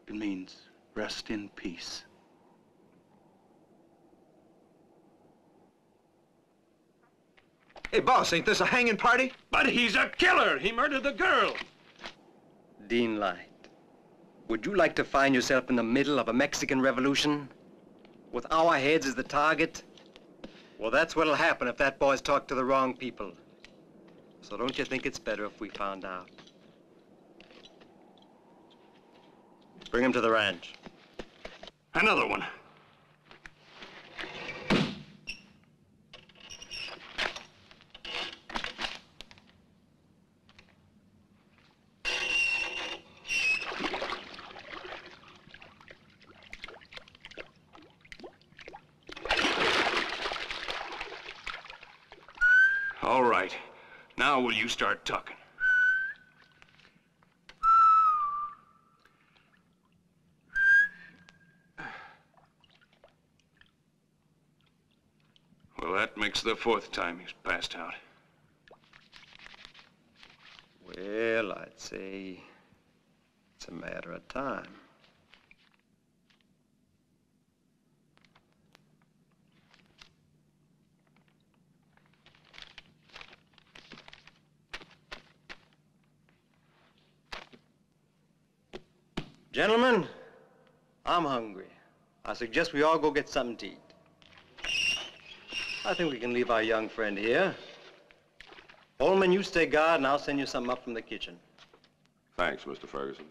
D: It means rest in peace.
C: Hey, boss, ain't this a hanging party?
A: But he's a killer. He murdered the girl.
U: Dean Light, would you like to find yourself in the middle of a Mexican revolution? With our heads as the target? Well, that's what'll happen if that boy's talked to the wrong people. So don't you think it's better if we found out? Bring him to the ranch.
A: Another one. All right. Now will you start talking? Well, that makes the fourth time he's passed out.
U: Well, I'd say it's a matter of time. Gentlemen, I'm hungry. I suggest we all go get something to eat. I think we can leave our young friend here. Holman, you stay guard, and I'll send you something up from the kitchen.
H: Thanks, Mr. Ferguson.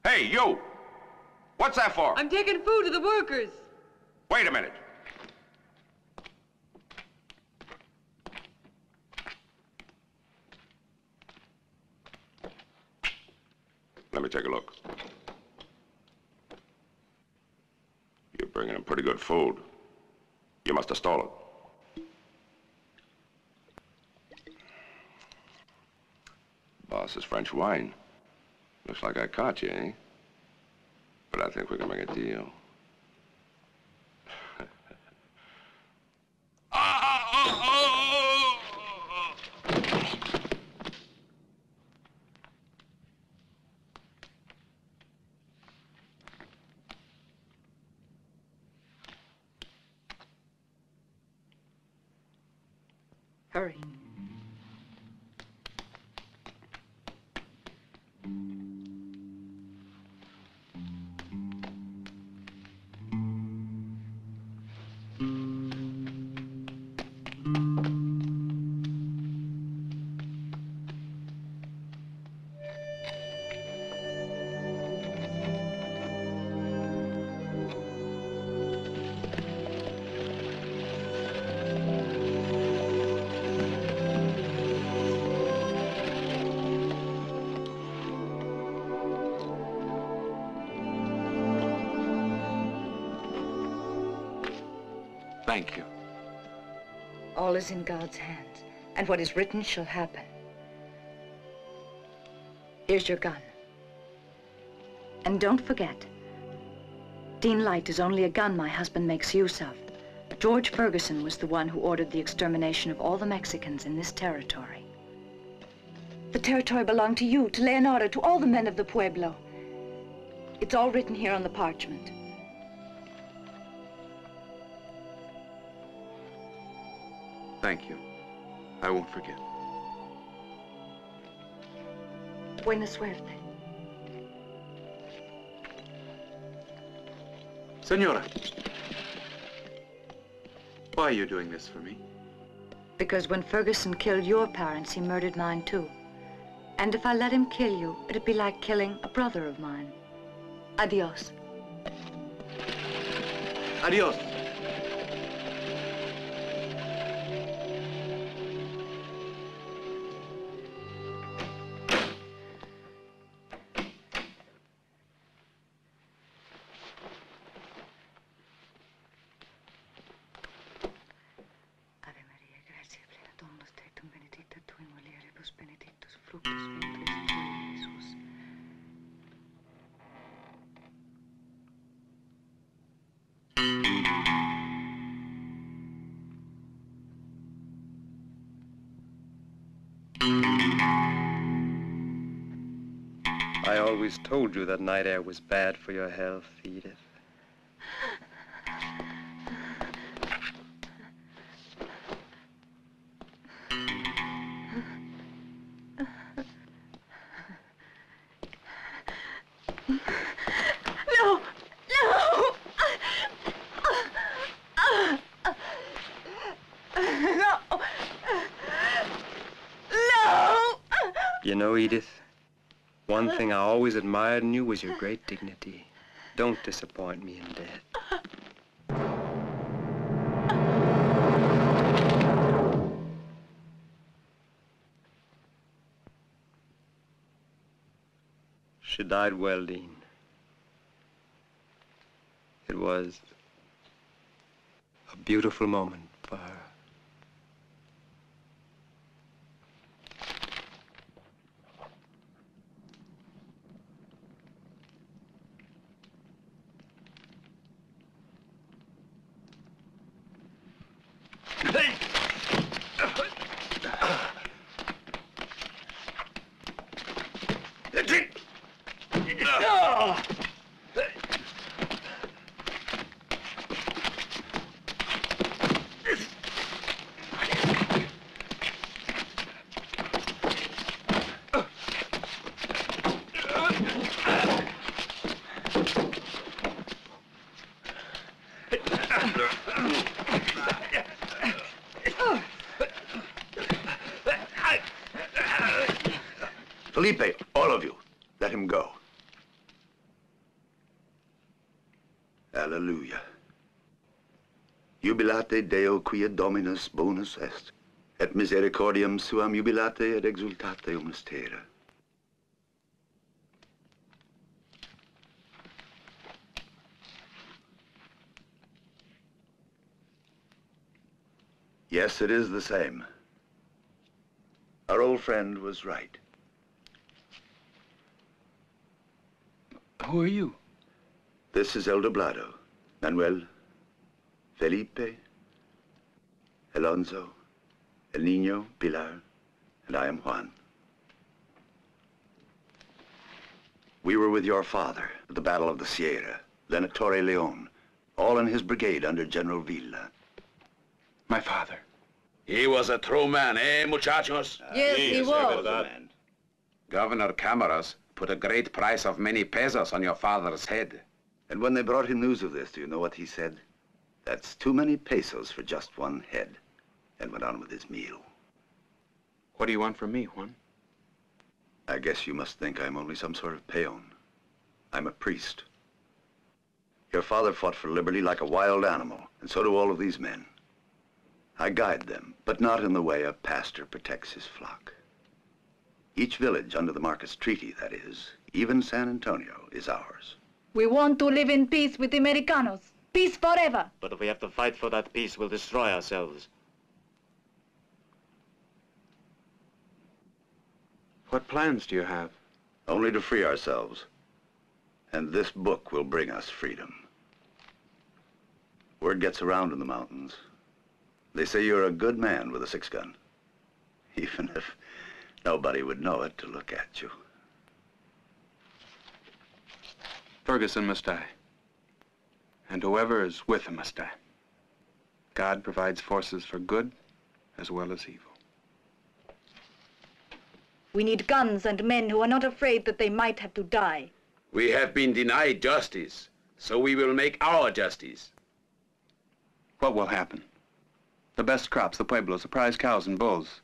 H: Hey, you! What's that for?
B: I'm taking food to the workers.
H: Wait a minute. Let me take a look. You're bringing them pretty good food. You must have stolen. Boss's French wine. Looks like I caught you, eh? But I think we can make a deal.
F: Hurry.
D: Thank you.
F: All is in God's hands, and what is written shall happen. Here's your gun. And don't forget, Dean Light is only a gun my husband makes use of. George Ferguson was the one who ordered the extermination of all the Mexicans in this territory. The territory belonged to you, to Leonardo, to all the men of the Pueblo. It's all written here on the parchment.
D: Thank you. I won't forget.
F: Buena suerte.
D: Senora, why are you doing this for me?
F: Because when Ferguson killed your parents, he murdered mine too. And if I let him kill you, it'd be like killing a brother of mine. Adios.
D: Adios.
U: I always told you that night air was bad for your health, Edith.
F: No! No! No! No!
U: You know, Edith, one thing I always admired in you was your great dignity. Don't disappoint me in death. She died well, Dean. It was a beautiful moment for her.
O: Felipe, all of you, let him go. Alleluia. Jubilate Deo quia Dominus bonus est, et misericordiam suam jubilate et exultate omnes terra. Yes, it is the same. Our old friend was right.
G: Who are you?
O: This is El Doblado, Manuel, Felipe, Alonso, El Niño, Pilar, and I am Juan. We were with your father at the Battle of the Sierra, then at Torre Leon, all in his brigade under General Villa.
G: My father.
O: He was a true man, eh, muchachos?
B: Yes, he was.
O: Governor Camaras put a great price of many pesos on your father's head. And when they brought him news of this, do you know what he said? That's too many pesos for just one head. And went on with his meal.
C: What do you want from me, Juan?
O: I guess you must think I'm only some sort of peon. I'm a priest. Your father fought for liberty like a wild animal, and so do all of these men. I guide them, but not in the way a pastor protects his flock. Each village under the Marcus Treaty, that is, even San Antonio, is ours.
F: We want to live in peace with the Americanos. Peace forever.
E: But if we have to fight for that peace, we'll destroy ourselves.
C: What plans do you have?
O: Only to free ourselves. And this book will bring us freedom. Word gets around in the mountains. They say you're a good man with a 6-gun. Even if nobody would know it to look at you.
C: Ferguson must die. And whoever is with him must die. God provides forces for good as well as evil.
F: We need guns and men who are not afraid that they might have to die.
V: We have been denied justice, so we will make our justice.
C: What will happen? The best crops, the pueblos, the prize cows and bulls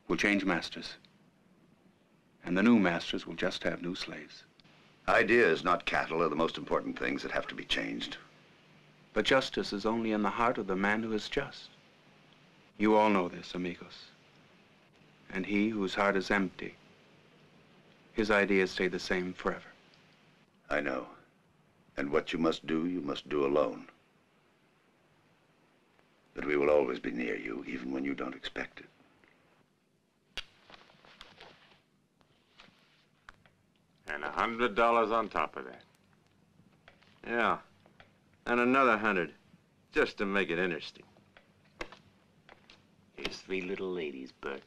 C: will change masters. And the new masters will just have new slaves.
O: Ideas, not cattle, are the most important things that have to be changed.
C: But justice is only in the heart of the man who is just. You all know this, amigos. And he whose heart is empty, his ideas stay the same forever.
O: I know. And what you must do alone. But we will always be near you, even when you don't expect it.
C: And $100 on top of that. Yeah. And another 100, just to make it interesting.
E: Here's 3 little ladies, Bert.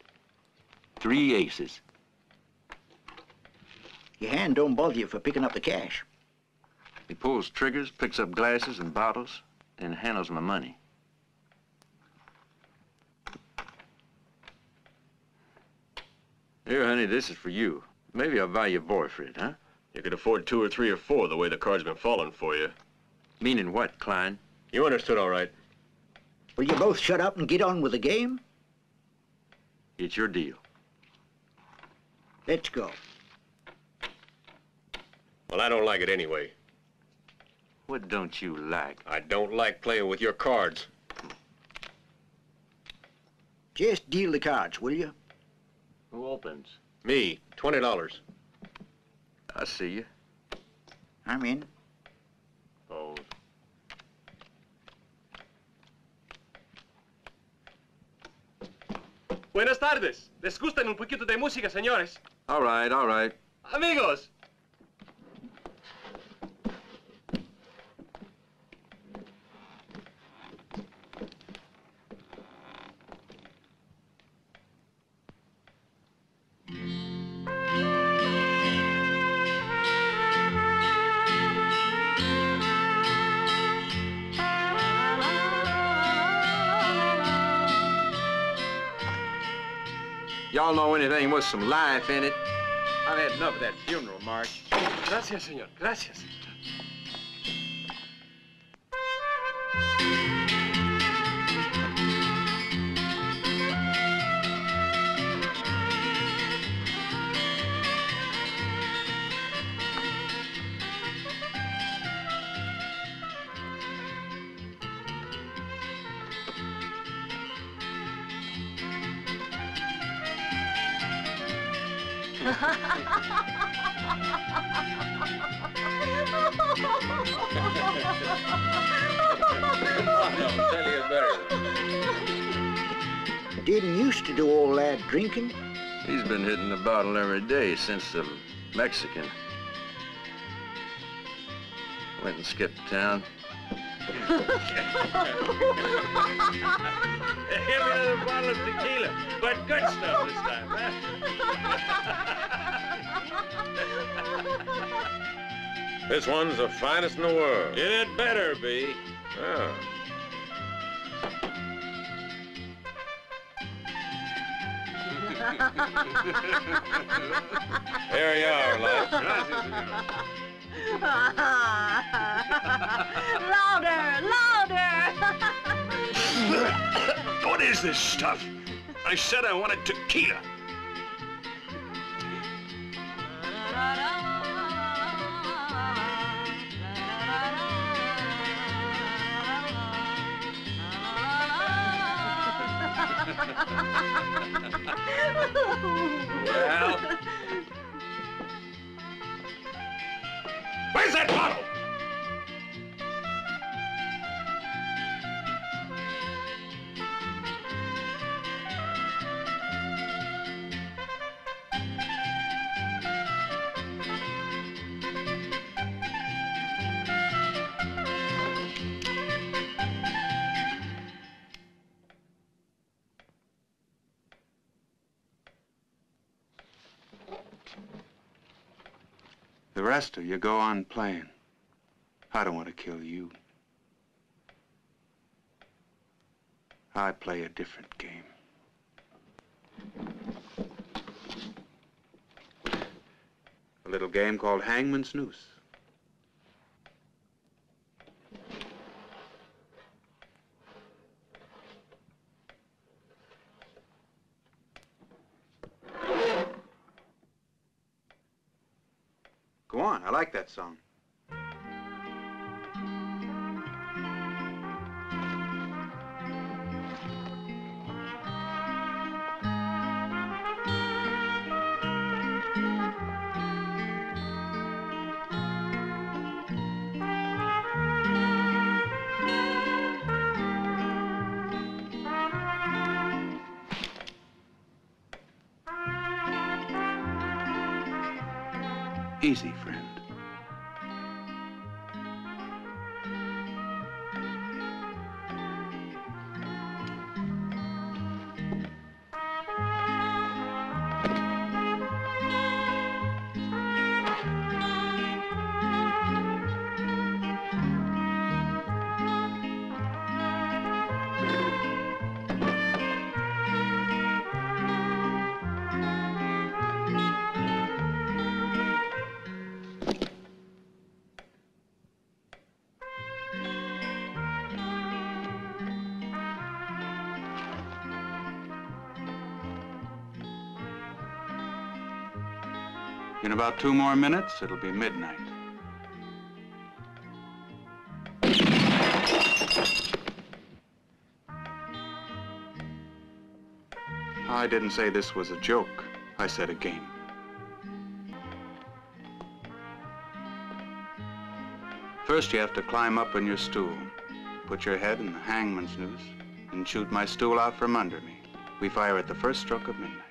I: 3 aces.
L: Your hand don't bother you for picking up the cash.
I: He pulls triggers, picks up glasses and bottles, and handles my money.
C: Here, honey, this is for you. Maybe I'll buy you a boyfriend, huh?
E: You could afford 2 or 3 or 4 the way the card's been falling for you.
C: Meaning what, Klein?
E: You understood all right.
L: Will you both shut up and get on with the game?
C: It's your deal.
L: Let's go.
E: Well, I don't like it anyway.
I: What don't you like?
E: I don't like playing with your cards.
L: Just deal the cards, will you?
I: Who opens?
E: Me, $20.
I: I see you.
L: I'm in.
I: Oh.
R: Buenas tardes. ¿Les gustan un poquito de música, señores?
C: All right, all right.
R: Amigos.
C: Y'all know anything with some life in it? I've had enough of that funeral march.
R: Gracias, señor. Gracias.
H: I'll tell you better.
L: Didn't used to do all that drinking.
I: He's been hitting the bottle every day since the Mexican. Went and skipped town.
E: Give me another bottle of tequila, but good stuff this time, huh? This one's the finest in the world. It had better be. Oh. Here you are, lad.
B: Louder, louder!
A: What is this stuff? I said I wanted tequila. Well, where's that bottle?
C: The rest of you go on playing. I don't want to kill you. I play a different game. A little game called Hangman's Noose. Go on, I like that song. Easy, friend. In about 2 more minutes, it'll be midnight. I didn't say this was a joke. I said a game. First, you have to climb up on your stool, put your head in the hangman's noose, and shoot my stool out from under me. We fire at the first stroke of midnight.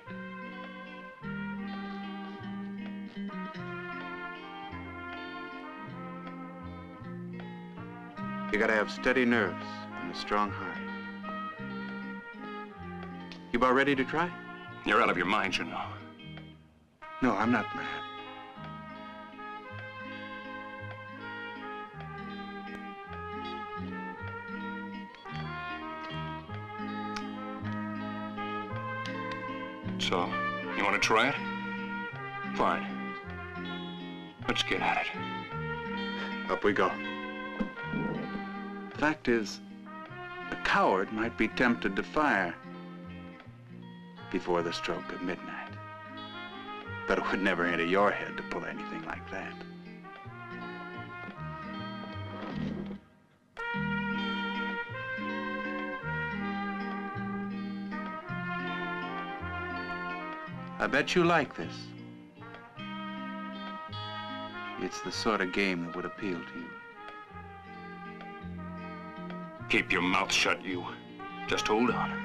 C: You gotta have steady nerves and a strong heart. You about ready to try?
A: You're out of your mind, you know.
C: No, I'm not mad.
A: So, you want to try it? Fine. Let's get at it.
C: Up we go. The fact is, a coward might be tempted to fire before the stroke of midnight. But it would never enter your head to pull anything like that. I bet you like this. It's the sort of game that would appeal to you.
N: Keep your mouth shut, you. Just hold on.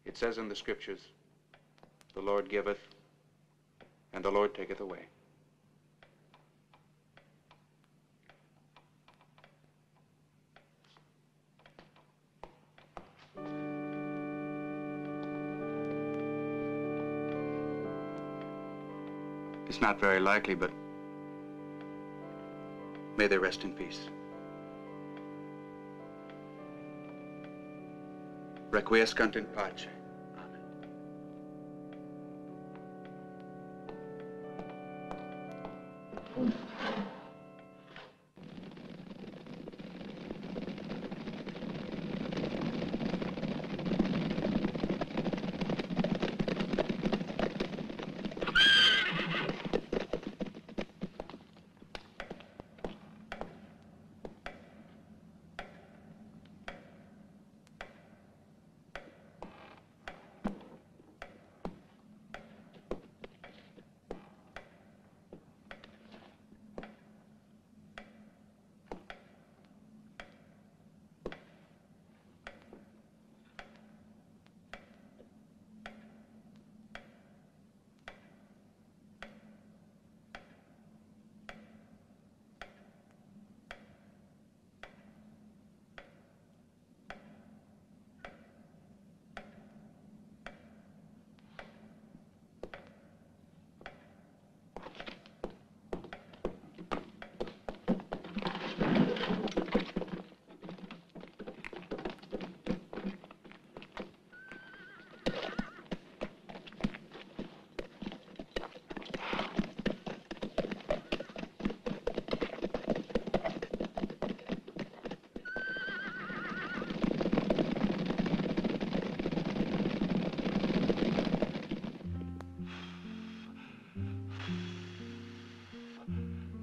C: It says in the scriptures, the Lord giveth, and the Lord taketh away. It's not very likely, but may they rest in peace. Requiescant in pace.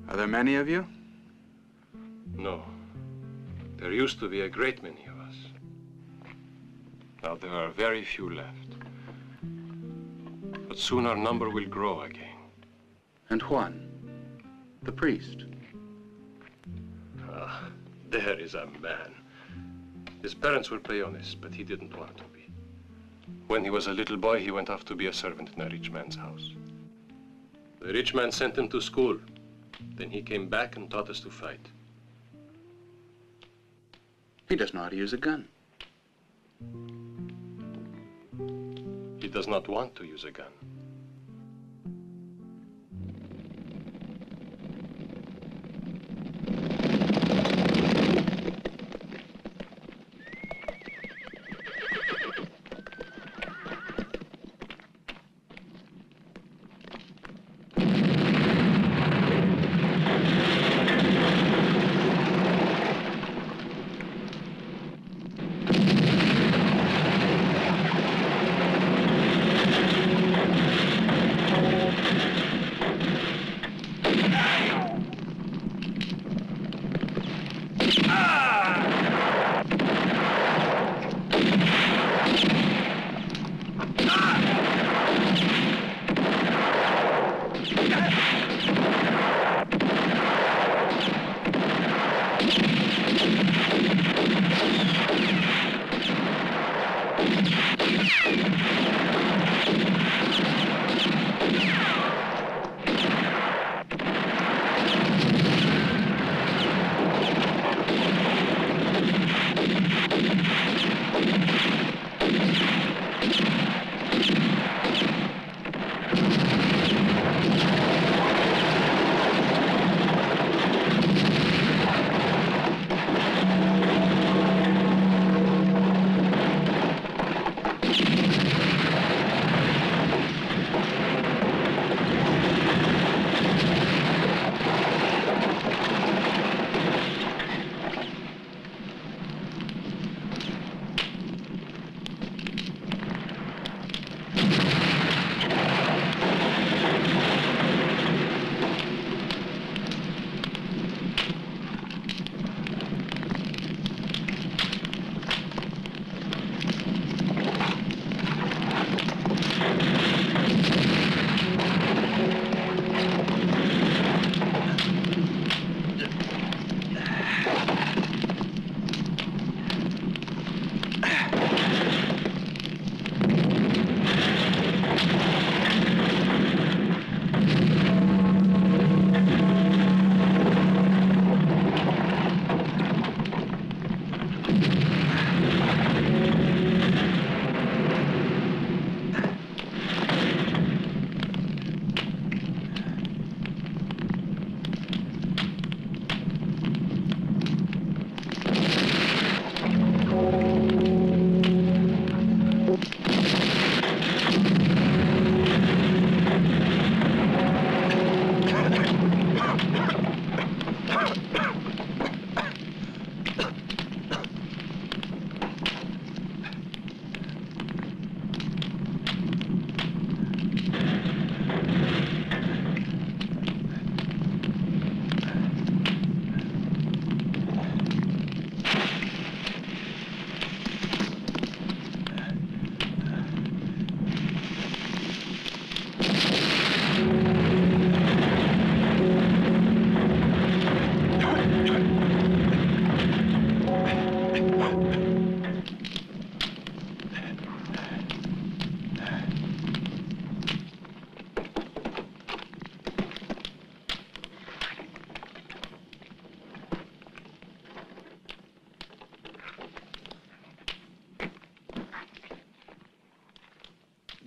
C: Are there many of you?
R: No. There used to be a great many of us. Now there are very few left. But soon our number will grow again.
C: And Juan, the priest?
R: Ah, there is a man. His parents were peones, but he didn't want to be. When he was a little boy, he went off to be a servant in a rich man's house. The rich man sent him to school. Then he came back and taught us to fight.
C: He doesn't know how to use a gun.
R: He does not want to use a gun.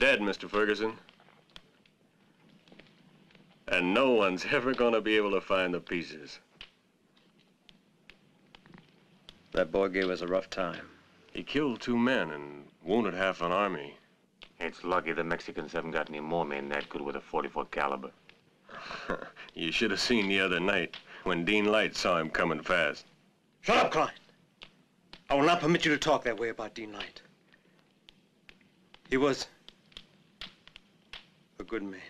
R: dead, Mr. Ferguson. And no one's ever gonna be able to find the pieces.
U: That boy gave us a rough time.
R: He killed 2 men and wounded half an army.
N: It's lucky the Mexicans haven't got any more men that good with a 44 caliber.
R: You should have seen the other night when Dean Light saw him coming fast.
U: Shut up, Klein. I will not permit you to talk that way about Dean Light. He was a good man.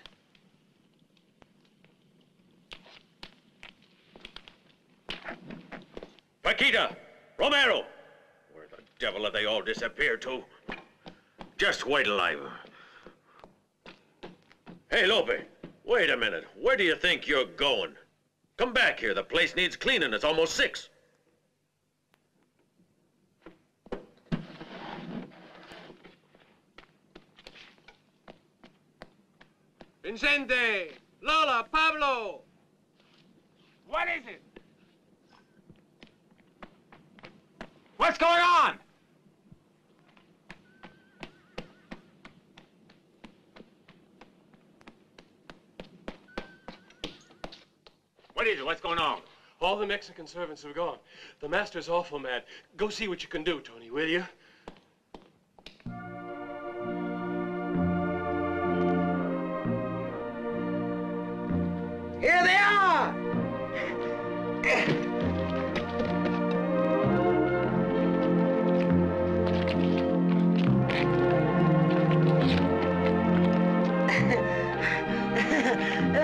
E: Paquita! Romero! Where the devil have they all disappeared to? Just wait till Hey, Lope, wait a minute. Where do you think you're going? Come back here. The place needs cleaning. It's almost 6.
B: Vincente! Lola! Pablo! What is it?
N: What's going on?
R: What is it? What's going on? All the Mexican servants are gone. The master's awful mad. Go see what you can do, Tony, will you?
B: Here they are!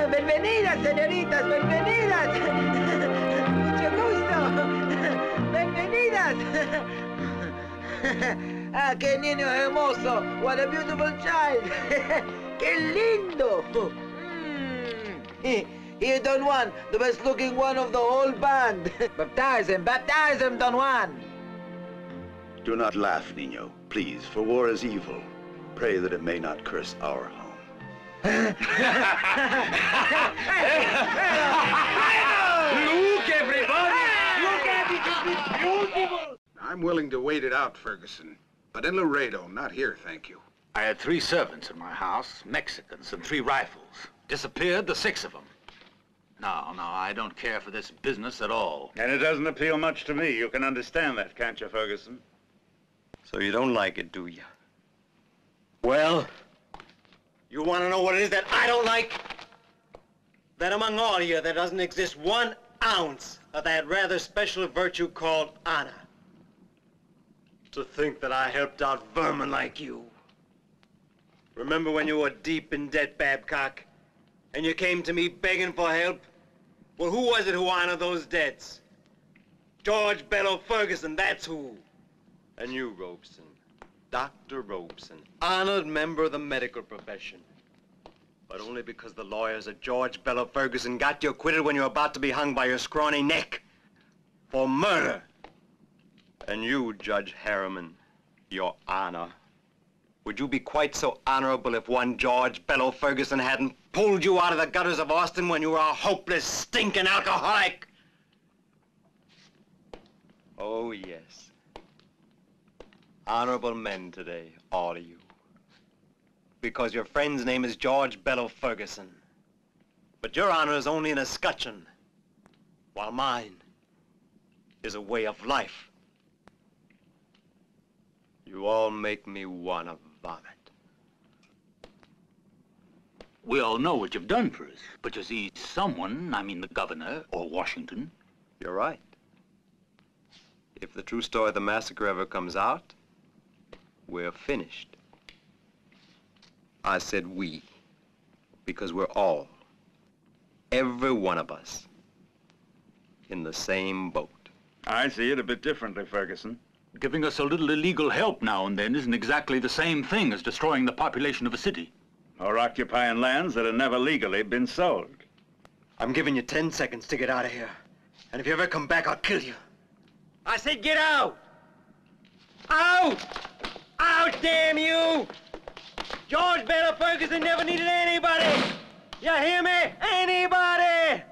B: Bienvenidas, señoritas, bienvenidas. Mucho gusto. Bienvenidas. Ah, qué niño hermoso. What a beautiful child. Qué lindo. Here, Don Juan, the best looking one of the whole band. Baptize him, Don Juan.
O: Do not laugh, Nino, please, for war is evil. Pray that it may not curse our home.
B: Look, everybody! Look at it, it's beautiful!
D: I'm willing to wait it out, Ferguson. But in Laredo, not here, thank you.
N: I had 3 servants in my house, Mexicans, and 3 rifles. Disappeared the 6 of them. No, I don't care for this business at all.
J: And it doesn't appeal much to me. You can understand that, can't you, Ferguson?
U: So you don't like it, do you? Well, you want to know what it is that I don't like? That among all of you, there doesn't exist 1 ounce of that rather special virtue called honor. To think that I helped out vermin like you. Remember when you were deep in debt, Babcock, and you came to me begging for help? Well, who was it who honored those debts? George Bello Ferguson, that's who. And you, Robeson, Dr. Robeson, honored member of the medical profession. But only because the lawyers of George Bello Ferguson got you acquitted when you were about to be hung by your scrawny neck for murder. And you, Judge Harriman, your honor. Would you be quite so honorable if one George Bello Ferguson hadn't pulled you out of the gutters of Austin when you were a hopeless, stinking alcoholic? Oh, yes. Honorable men today, all of you. Because your friend's name is George Bello Ferguson. But your honor is only an escutcheon, while mine is a way of life. You all make me want to vomit.
N: We all know what you've done for us, but you see, someone, I mean the governor or Washington.
U: You're right. If the true story of the massacre ever comes out, we're finished. I said we, because we're all, every one of us, in the same boat.
J: I see it a bit differently, Ferguson.
N: Giving us a little illegal help now and then isn't exactly the same thing as destroying the population of a city.
J: Or occupying lands that have never legally been sold.
U: I'm giving you 10 seconds to get out of here. And if you ever come back, I'll kill you. I said get out! Out! Out, damn you! George Bello Ferguson never needed anybody! You hear me? Anybody!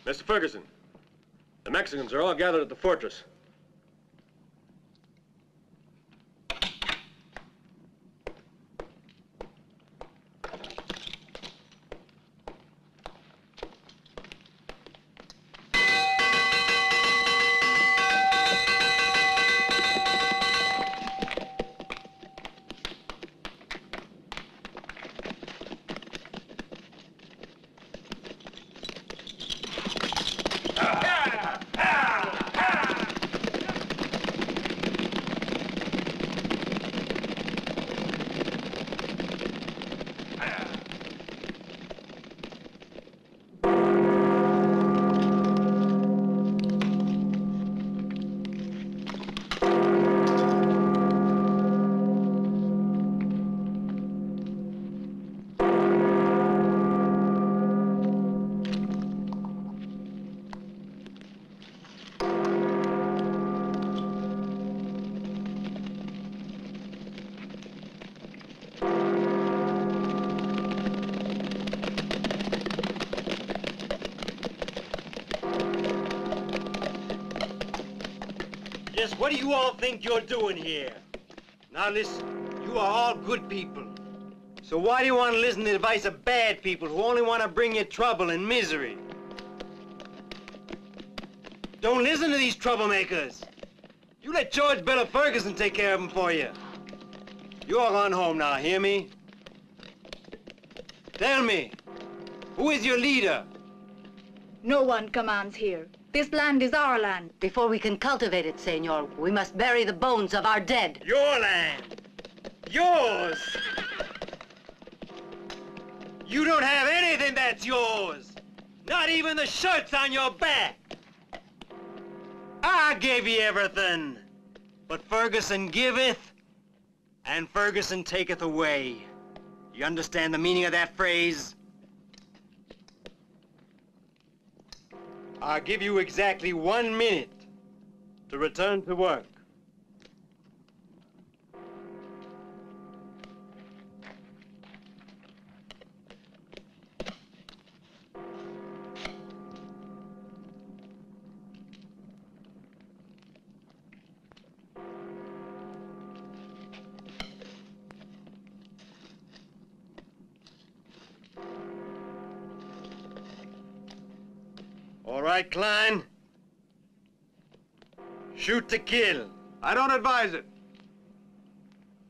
R: Mr. Ferguson, the Mexicans are all gathered at the fortress.
U: Just what do you all think you're doing here? Now listen, you are all good people. So why do you want to listen to the advice of bad people who only want to bring you trouble and misery? Don't listen to these troublemakers. You let George Bella Ferguson take care of them for you. You all gone home now, hear me? Tell me, who is your leader?
F: No one commands here. This land is our land.
T: Before we can cultivate it, senor, we must bury the bones of our dead.
U: Your land. Yours. You don't have anything that's yours. Not even the shirts on your back. I gave you everything. But Ferguson giveth, and Ferguson taketh away. You understand the meaning of that phrase? I'll give you exactly 1 minute to return to work. All right, Klein. Shoot to kill.
D: I don't advise it.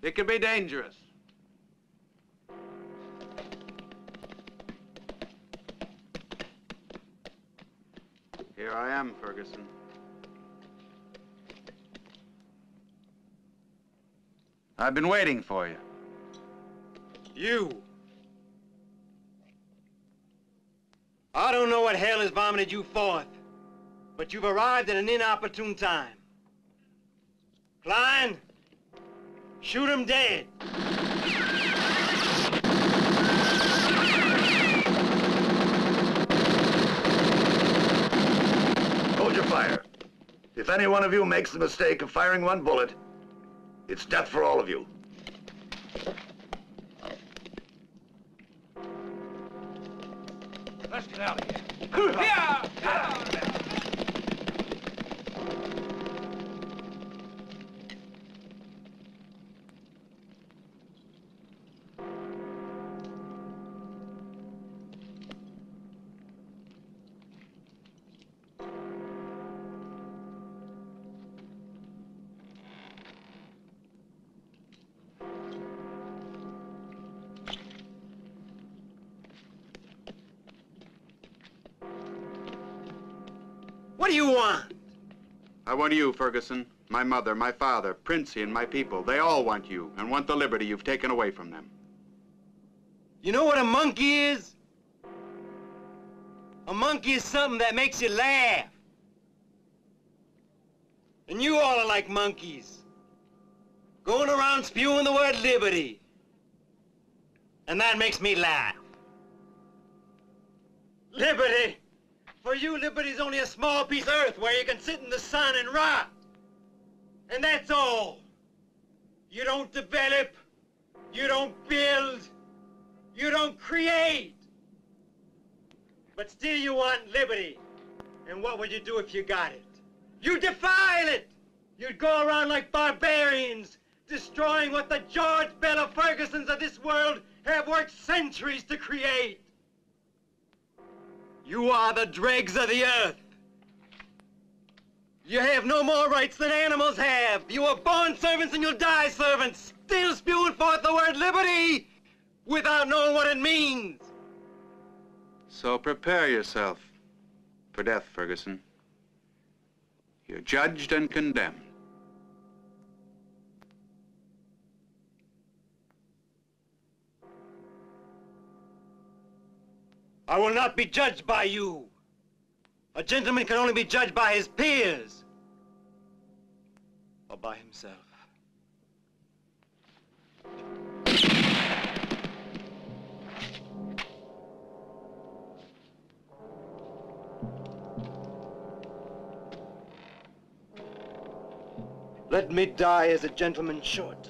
D: It can be dangerous.
C: Here I am, Ferguson.
D: I've been waiting for you.
U: You. I don't know what hell has vomited you forth, but you've arrived at an inopportune time. Klein, shoot him dead.
O: Hold your fire. If any one of you makes the mistake of firing one bullet, it's death for all of you.
N: Let's get out of here.
U: What do you want?
C: I want you, Ferguson, my mother, my father, Princey, and my people. They all want you and want the liberty you've taken away from them.
U: You know what a monkey is? A monkey is something that makes you laugh. And you all are like monkeys, going around spewing the word liberty. And that makes me laugh. Liberty? For you, liberty's only a small piece of earth where you can sit in the sun and rot. And that's all. You don't develop, you don't build, you don't create. But still you want liberty.
P: And what would you do if you got it? You'd defile it! You'd go around like barbarians, destroying what the George Bella Fergusons of this world have worked centuries to create. You are the dregs of the earth. You have no more rights than animals have. You were born servants and you'll die servants, still spewing forth the word liberty without knowing what it means.
C: So prepare yourself for death, Ferguson. You're judged and condemned.
P: I will not be judged by you. A gentleman can only be judged by his peers or by himself. Let me die as a gentleman should.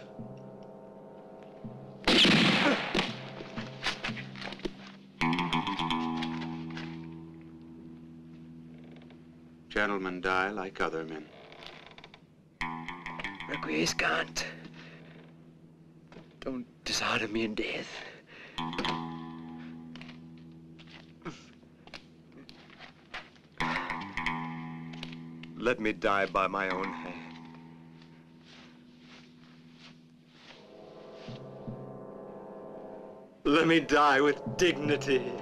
C: Gentlemen die like other men.
P: Requiescant. Don't dishonor me in death. Let me die by my own hand. Let me die with dignity.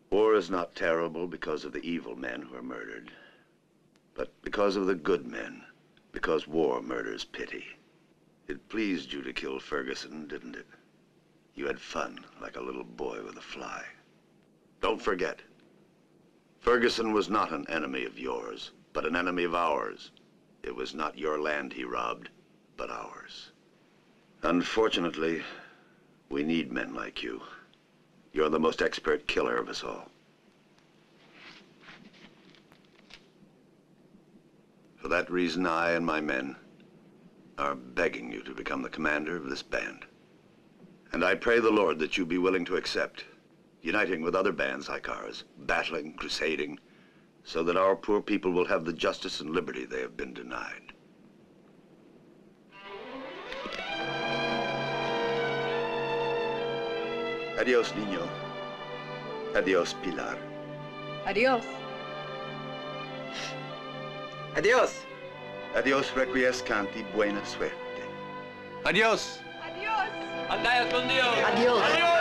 O: War is not terrible because of the evil men who are murdered, but because of the good men, because war murders pity. It pleased you to kill Ferguson, didn't it? You had fun, like a little boy with a fly. Don't forget, Ferguson was not an enemy of yours, but an enemy of ours. It was not your land he robbed, but ours. Unfortunately, we need men like you. You're the most expert killer of us all. For that reason, I and my men are begging you to become the commander of this band. And I pray the Lord that you be willing to accept, uniting with other bands like ours, battling, crusading, so that our poor people will have the justice and liberty they have been denied. Adios, niño. Adios, Pilar.
S: Adios.
P: Adios.
O: Adios, Requiescant, y buena suerte.
P: Adios.
S: Adios.
P: Andaya con Dios.
B: Adios.
P: Adios.